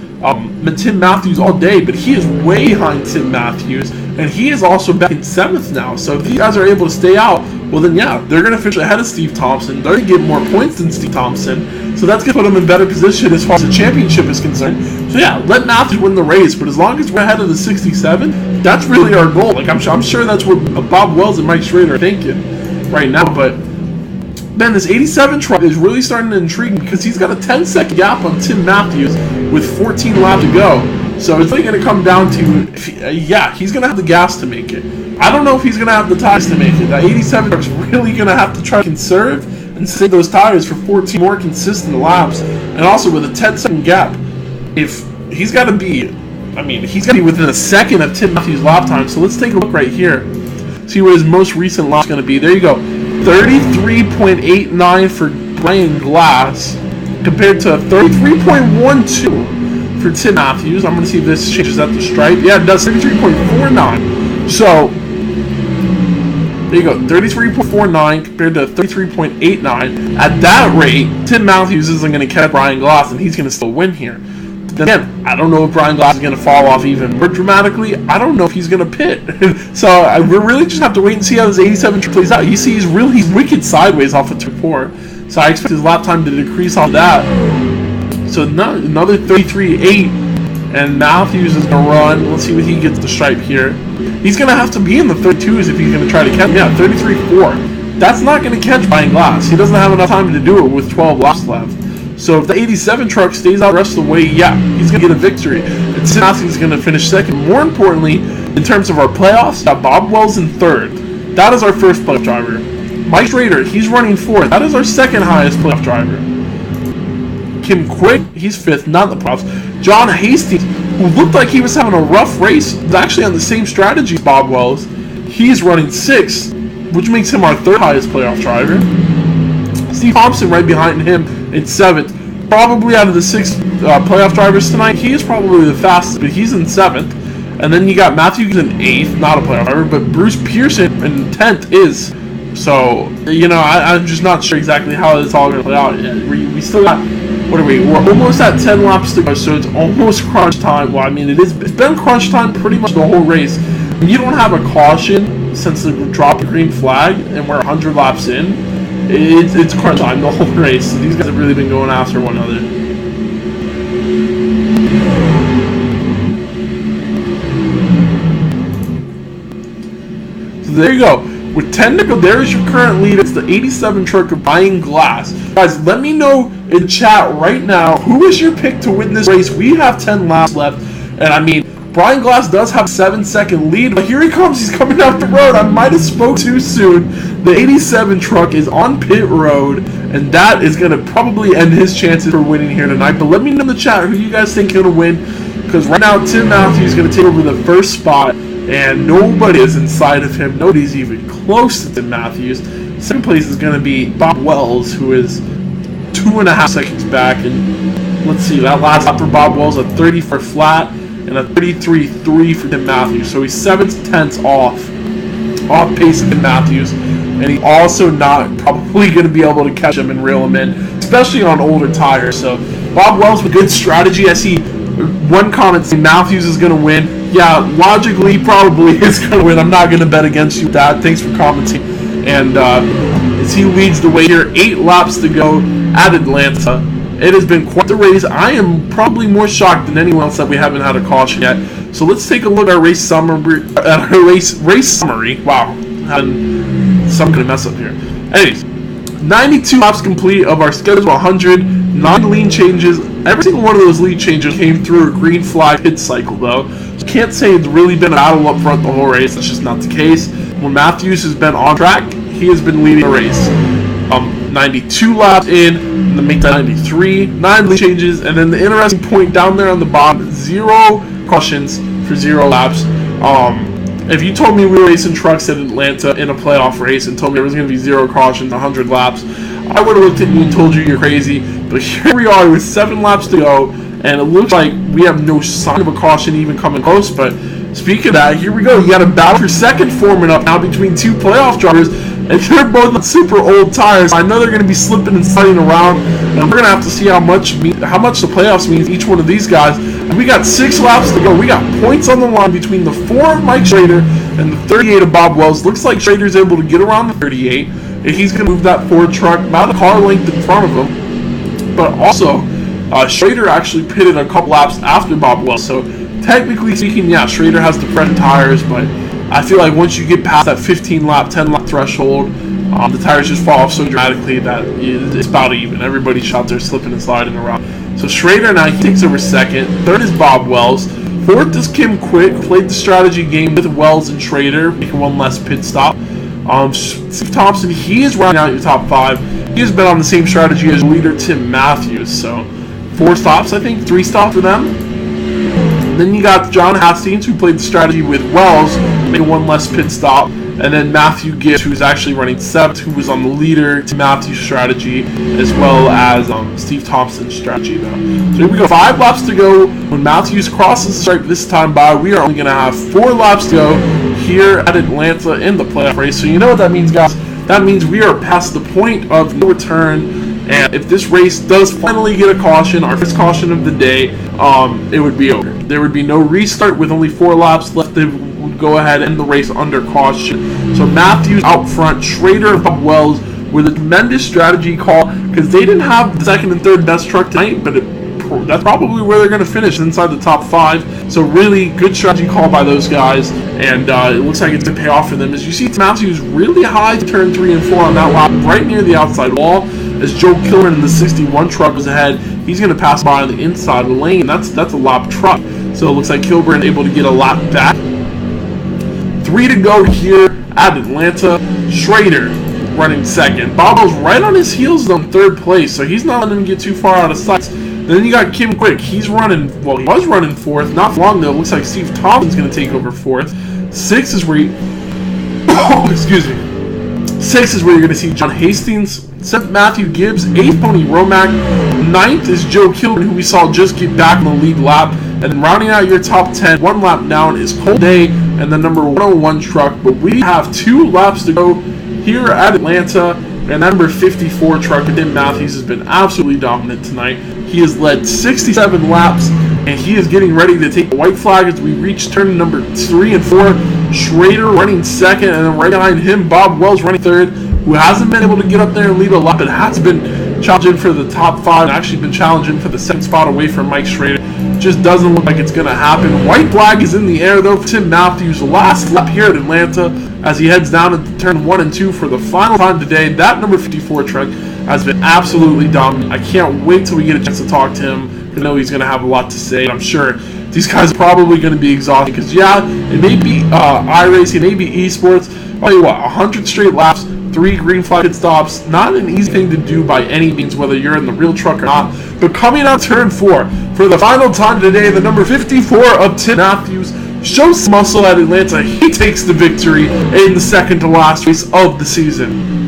Tim Matthews all day, but he is way behind Tim Matthews, and he is also back in 7th now. So if these guys are able to stay out, well then yeah, they're going to finish ahead of Steve Thompson. They're going to get more points than Steve Thompson, so that's going to put them in better position as far as the championship is concerned. So yeah, let Matthews win the race, but as long as we're ahead of the 67, that's really our goal. Like I'm sure that's what Bob Wells and Mike Schrader are thinking right now, but man, this 87 truck is really starting to intrigue me because he's got a 10-second gap on Tim Matthews with 14 laps to go. So it's really going to come down to, yeah, he's going to have the gas to make it. I don't know if he's going to have the tires to make it. That 87 truck's really going to have to try to conserve and save those tires for 14 more consistent laps. And also with a 10-second gap, if he's got to be, he's got to be within a second of Tim Matthews' lap time. So let's take a look right here. See what his most recent lap's going to be. There you go. 33.89 for Brian Glass compared to 33.12 for Tim Matthews. I'm going to see if this changes at the stripe. Yeah, it does. 33.49. So, there you go. 33.49 compared to 33.89. At that rate, Tim Matthews isn't going to catch Brian Glass, and he's going to still win here. Then again, I don't know if Brian Glass is going to fall off even more dramatically. I don't know if he's going to pit. So we really just have to wait and see how this 87 plays out. You see, he's wicked sideways off of 2.4. So I expect his lap time to decrease off that. So another 33.8, and Matthews is going to run. Let's see what he gets the stripe here. He's going to have to be in the 32s if he's going to try to catch. Yeah, 33.4. That's not going to catch Brian Glass. He doesn't have enough time to do it with 12 laps left. So if the 87 truck stays out the rest of the way, yeah, he's going to get a victory. And Tim Matthews is going to finish second. More importantly, in terms of our playoffs, got Bob Wells in third. That is our first playoff driver. Mike Schrader, he's running fourth. That is our second highest playoff driver. Kim Quick, he's fifth, not in the playoffs. John Hastings, who looked like he was having a rough race, was actually on the same strategy as Bob Wells. He's running sixth, which makes him our third highest playoff driver. Steve Thompson right behind him in seventh. Probably out of the six playoff drivers tonight, he is probably the fastest, but he's in seventh. And then you got Matthews in eighth, not a playoff driver, but Bruce Pearson in 10th is. So, you know, I'm just not sure exactly how it's all going to play out. We still got, what are we? We're almost at 10 laps to go, so it's almost crunch time. Well, I mean, it's been crunch time pretty much the whole race. When you don't have a caution since the drop of green flag, and we're 100 laps in, it's crunch time the whole race. So these guys have really been going after one another. So there you go. With 10 to go, there's your current lead. It's the 87 truck of Brian Glass. Guys, let me know in chat right now, who is your pick to win this race? We have 10 laps left, and I mean, Brian Glass does have a 7-second lead, but here he comes. He's coming down the road. I might have spoke too soon. The 87 truck is on pit road, and that is going to probably end his chances for winning here tonight. But let me know in the chat who you guys think is going to win, because right now Tim Matthews is going to take over the first spot, and nobody is inside of him. Nobody's even close to Tim Matthews. Second place is going to be Bob Wells, who is 2.5 seconds back. And let's see, that last lap for Bob Wells, a 34 flat, and a 33.3 for Tim Matthews. So he's 7/10 off pace of Tim Matthews. And he's also not probably going to be able to catch him and reel him in, especially on older tires. So Bob Wells with good strategy. I see one comment saying Matthews is going to win. Yeah, logically, he probably is going to win. I'm not going to bet against you with that. Thanks for commenting. And as he leads the way here, 8 laps to go at Atlanta. It has been quite the race. I am probably more shocked than anyone else that we haven't had a caution yet. So let's take a look at our race summary. Race summary. Wow, some gonna mess up here. Anyways, 92 laps complete of our schedule 100. 9 lead changes. Every single one of those lead changes came through a green flag hit cycle, though. So can't say it's really been a battle up front the whole race. That's just not the case. When Matthews has been on track, he has been leading the race. 92 laps in, then make that 93, 9 lead changes, and then the interesting point down there on the bottom, 0 cautions for 0 laps. If you told me we were racing trucks at Atlanta in a playoff race and told me there was going to be 0 cautions, 100 laps, I would have looked at you and told you you're crazy. But here we are with 7 laps to go, and it looks like we have no sign of a caution even coming close. But speaking of that, here we go. You got a battle for second forming up now between 2 playoff drivers. And they're both on super old tires. I know they're going to be slipping and sliding around, and we're going to have to see how much the playoffs means each one of these guys. And we got 6 laps to go. We got points on the line between the 4 of Mike Schrader and the 38 of Bob Wells. Looks like Schrader's able to get around the 38, and he's going to move that Ford truck about a car length in front of him. But also, Schrader actually pitted a couple laps after Bob Wells. So technically speaking, yeah, Schrader has the front tires, but I feel like once you get past that 15 lap, 10 lap threshold, the tires just fall off so dramatically that it's about even. Everybody's out there slipping and sliding around. So Schrader now, he takes over second. Third is Bob Wells. Fourth is Kim Quick. Played the strategy game with Wells and Schrader, making one less pit stop. Steve Thompson, he is running out your top 5. He has been on the same strategy as leader Tim Matthews. So 4 stops, I think, 3 stops for them. Then you got John Hastings, who played the strategy with Wells, making one less pit stop. and then Matthew Gibbs, who's actually running 7th, who was on the leader to Matthew's strategy, as well as Steve Thompson's strategy, though. So here we go, 5 laps to go. When Matthews crosses the stripe this time by, we are only going to have 4 laps to go here at Atlanta in the playoff race. So you know what that means, guys? That means we are past the point of no return. And if this race does finally get a caution, our first caution of the day, it would be over. There would be no restart with only 4 laps left. They would go ahead and end the race under caution. So Matthews out front, Schrader, Bob Wells with a tremendous strategy call because they didn't have the 2nd and 3rd best truck tonight, but that's probably where they're going to finish, inside the top 5. So really good strategy call by those guys, and it looks like it's going to pay off for them. As you see, Matthews really high to turn 3 and 4 on that lap, right near the outside wall. As Joe Kilburn in the 61 truck was ahead, he's going to pass by on the inside lane. That's a lap truck. So it looks like Kilburn able to get a lap back. 3 to go here at Atlanta. Schrader running 2nd. Bobo's right on his heels on 3rd place, so he's not letting him get too far out of sight. Then you got Kim Quick. He's running, well, he was running 4th. Not for long, though. It looks like Steve Thompson's going to take over 4th. 6 is where excuse me. 6 is where you're going to see John Hastings. 7th, Matthew Gibbs. 8th, Tony Romack. 9th is Joe Kilburn, who we saw just get back in the lead lap. And then rounding out your top 10, 1 lap down is Cole Day and the number 101 truck. But we have 2 laps to go here at Atlanta. And number 54 truck, Tim Matthews, has been absolutely dominant tonight. He has led 67 laps, and he is getting ready to take the white flag as we reach turn number 3 and 4. Schrader running 2nd, and then right behind him, Bob Wells running 3rd, who hasn't been able to get up there and lead a lap, but has been challenging for the top 5, and actually been challenging for the 2nd spot away from Mike Schrader. Just doesn't look like it's going to happen. White flag is in the air, though, for Tim Matthews' last lap here at Atlanta as he heads down into turn 1 and 2 for the final time today. That number 54 truck has been absolutely dominant. I can't wait till we get a chance to talk to him. I know he's going to have a lot to say, and I'm sure these guys are probably going to be exhausted because, yeah, it may be iRacing, it may be esports. I'll tell you what, 100 straight laps, 3 green flag pit stops, not an easy thing to do by any means, whether you're in the real truck or not. But coming out turn 4, for the final time today, the number 54 of Tim Matthews shows some muscle at Atlanta. He takes the victory in the 2nd to last race of the season.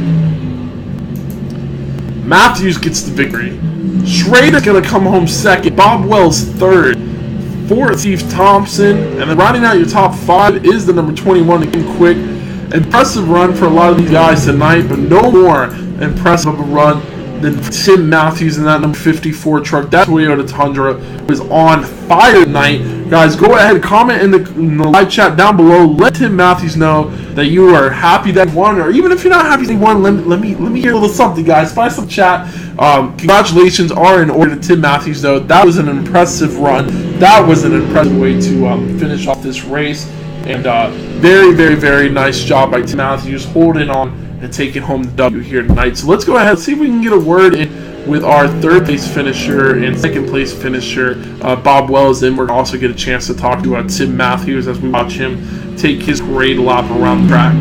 Matthews gets the victory. Schrader's going to come home 2nd. Bob Wells 3rd. 4th, Steve Thompson. And then rounding out your top 5 is the number 21, Kim Quick. Impressive run for a lot of these guys tonight, but no more impressive of a run than Tim Matthews in that number 54 truck. That Toyota Tundra was on fire tonight. Guys, go ahead, comment in the live chat down below. Let Tim Matthews know that you are happy that he won, or even if you're not happy that he won, let me hear a little something, guys. Find some chat. Congratulations are in order to Tim Matthews, though. That was an impressive run. That was an impressive way to finish off this race. And very, very, very nice job by Tim Matthews holding on and taking home the W here tonight. So let's go ahead and see if we can get a word in with our 3rd place finisher and 2nd place finisher, Bob Wells. And we're going to also get a chance to talk to Tim Matthews as we watch him take his great lap around the track.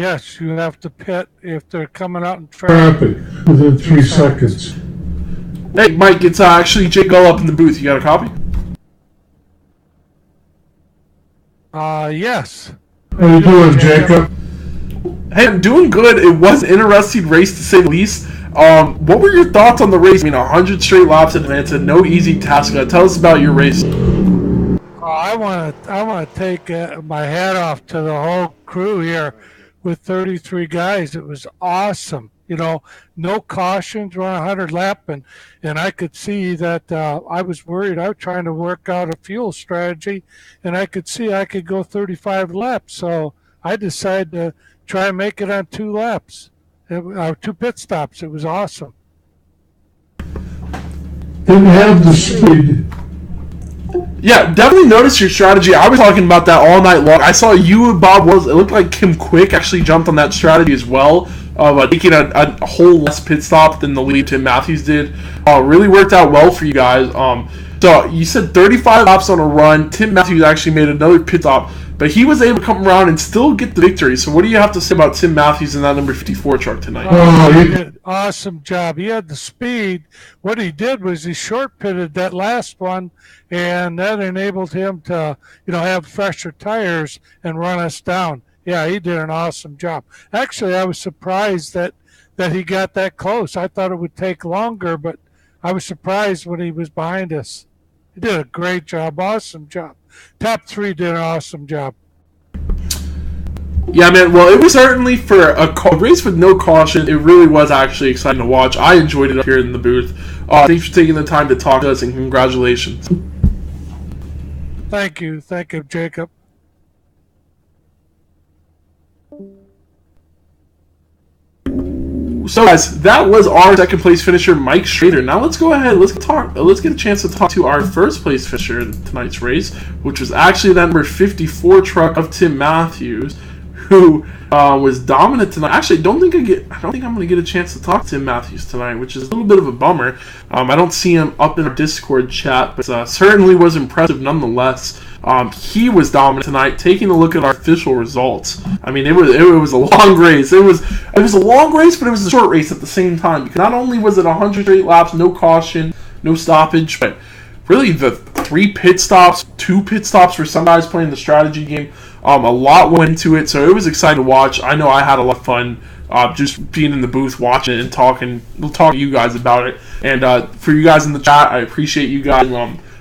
Yes, you have to pit if they're coming out in traffic. Within 3 seconds. Hey, Mike, it's actually Jake Gull up in the booth. You got a copy? Yes. How you doing, Jacob? Hey, I'm doing good. It was an interesting race, to say the least. What were your thoughts on the race? I mean, 100 straight laps in Atlanta, no easy task. Tell us about your race. I want to take my hat off to the whole crew here with 33 guys. It was awesome. You know, no cautions, run 100 lap, and I could see that I was worried. I was trying to work out a fuel strategy, and I could see I could go 35 laps. So I decided to try and make it on 2 laps, 2 pit stops. It was awesome. Didn't have the speed. Yeah, definitely notice your strategy. I was talking about that all night long. I saw you and Bob Wells. It looked like Kim Quick actually jumped on that strategy as well, taking a whole less pit stop than the lead Tim Matthews did. Really worked out well for you guys. So you said 35 laps on a run. Tim Matthews actually made another pit stop, but he was able to come around and still get the victory. So what do you have to say about Tim Matthews in that number 54 truck tonight? He did an awesome job. He had the speed. What he did was he short pitted that last one, and that enabled him to, have fresher tires and run us down. Yeah, he did an awesome job. Actually, I was surprised that he got that close. I thought it would take longer, but I was surprised when he was behind us. He did a great job. Awesome job. Top 3 did an awesome job. Yeah, man. Well, it was certainly for a race with no caution. It really was actually exciting to watch. I enjoyed it up here in the booth. Thanks for taking the time to talk to us, and congratulations. Thank you, Jacob. So, guys, that was our second place finisher, Mike Schrader. Now let's go ahead. Let's get a chance to talk to our first place finisher in tonight's race, which was actually that number 54 truck of Tim Matthews, who was dominant tonight. Actually, I don't think I'm going to get a chance to talk to Tim Matthews tonight, which is a little bit of a bummer. I don't see him up in our Discord chat, but certainly was impressive nonetheless. He was dominant tonight. Taking a look at our official results, I mean, it was a long race. It was a long race, but it was a short race at the same time, because not only was it 100 straight laps, no caution, no stoppage, but really the 3 pit stops, 2 pit stops for some guys playing the strategy game. A lot went into it, so it was exciting to watch. I know I had a lot of fun just being in the booth, watching it, and talking. We'll talk to you guys about it. And for you guys in the chat, I appreciate you guys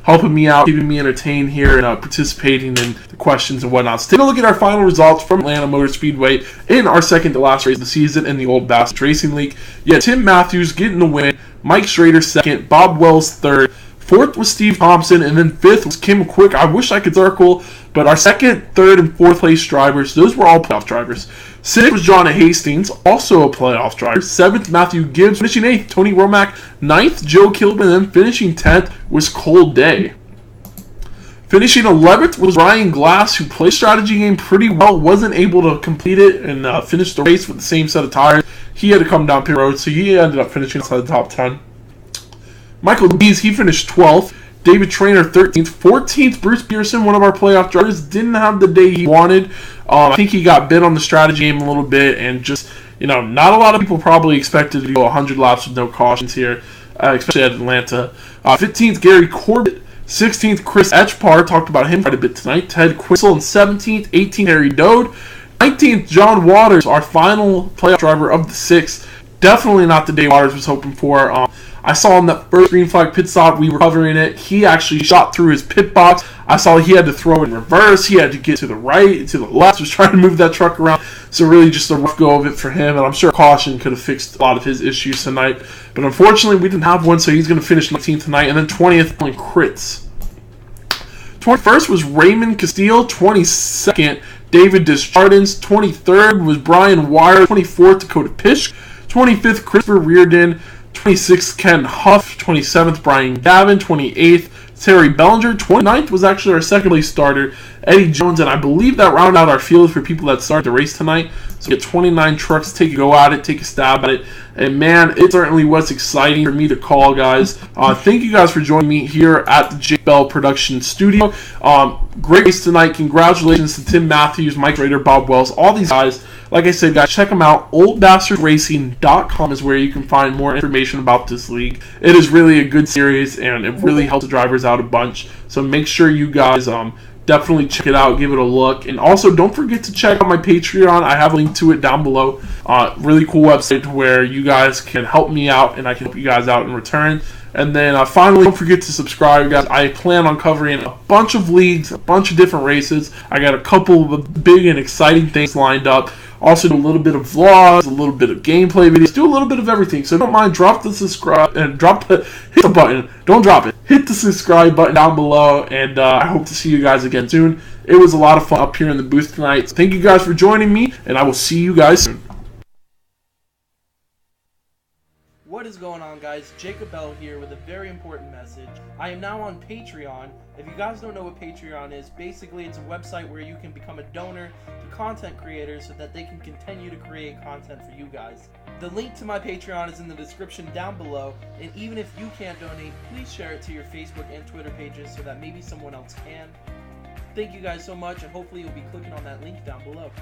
helping me out, keeping me entertained here, and participating in the questions and whatnot. So take a look at our final results from Atlanta Motor Speedway in our second to last race of the season in the Old Bassett Racing League. Yeah, Tim Matthews getting the win, Mike Schrader second, Bob Wells third, fourth was Steve Thompson, and then fifth was Kim Quick. I wish I could circle, but our second, third, and fourth place drivers, those were all playoff drivers. Sixth was John Hastings, also a playoff driver. Seventh, Matthew Gibbs. Finishing eighth, Tony Romack. Ninth, Joe Kilman. And then finishing 10th was Cole Day. Finishing 11th was Ryan Glass, who played strategy game pretty well. Wasn't able to complete it and finish the race with the same set of tires. He had to come down pit road, so he ended up finishing inside the top 10. Michael Dees, he finished 12th. David Traynor, 13th. 14th, Bruce Pearson, one of our playoff drivers, didn't have the day he wanted. I think he got bit on the strategy game a little bit, and just, not a lot of people probably expected to go 100 laps with no cautions here, especially at Atlanta. 15th, Gary Corbett. 16th, Chris Etchpar, talked about him quite a bit tonight. Ted Quissel in 17th. 18th, Harry Dode. 19th, John Waters, our final playoff driver of the 6th. Definitely not the day Waters was hoping for. I saw him that first green flag pit stop. We were covering it. He actually shot through his pit box. I saw he had to throw in reverse. He had to get to the right, to the left. Was trying to move that truck around. So really just a rough go of it for him. And I'm sure caution could have fixed a lot of his issues tonight. But unfortunately, we didn't have one. So he's going to finish 19th tonight. And then 20th on crits. 21st was Raymond Castile. 22nd, David Deschardins. 23rd was Brian Wire. 24th, Dakota Pish. 25th, Christopher Reardon. 26th, Ken Huff. 27th, Brian Gavin. 28th, Terry Bellinger. 29th was actually our second place starter, Eddie Jones, and I believe that rounded out our field for people that started the race tonight. So we get 29 trucks, take a go at it, take a stab at it, and man, it certainly was exciting for me to call, guys. Thank you guys for joining me here at the Jake Bell Production Studio. Great race tonight. Congratulations to Tim Matthews, Mike Rader, Bob Wells, all these guys. Like I said, guys, check them out. OldBastardRacing.com is where you can find more information about this league. It is really a good series, and it really helps the drivers out a bunch. So make sure you guys definitely check it out, give it a look. And also, don't forget to check out my Patreon. I have a link to it down below. Really cool website where you guys can help me out, and I can help you guys out in return. And then finally, don't forget to subscribe, guys. I plan on covering a bunch of leagues, a bunch of different races. I got a couple of big and exciting things lined up. Also do a little bit of vlogs, a little bit of gameplay videos, do a little bit of everything. So don't mind, drop the subscribe and hit the button. Don't drop it. Hit the subscribe button down below, and I hope to see you guys again soon. It was a lot of fun up here in the booth tonight. So thank you guys for joining me, and I will see you guys soon. What is going on, guys? Jacob Bell here with a very important message. I am now on Patreon. If you guys don't know what Patreon is, basically it's a website where you can become a donor to content creators so that they can continue to create content for you guys. The link to my Patreon is in the description down below, and even if you can't donate, please share it to your Facebook and Twitter pages so that maybe someone else can. Thank you guys so much, and hopefully you'll be clicking on that link down below.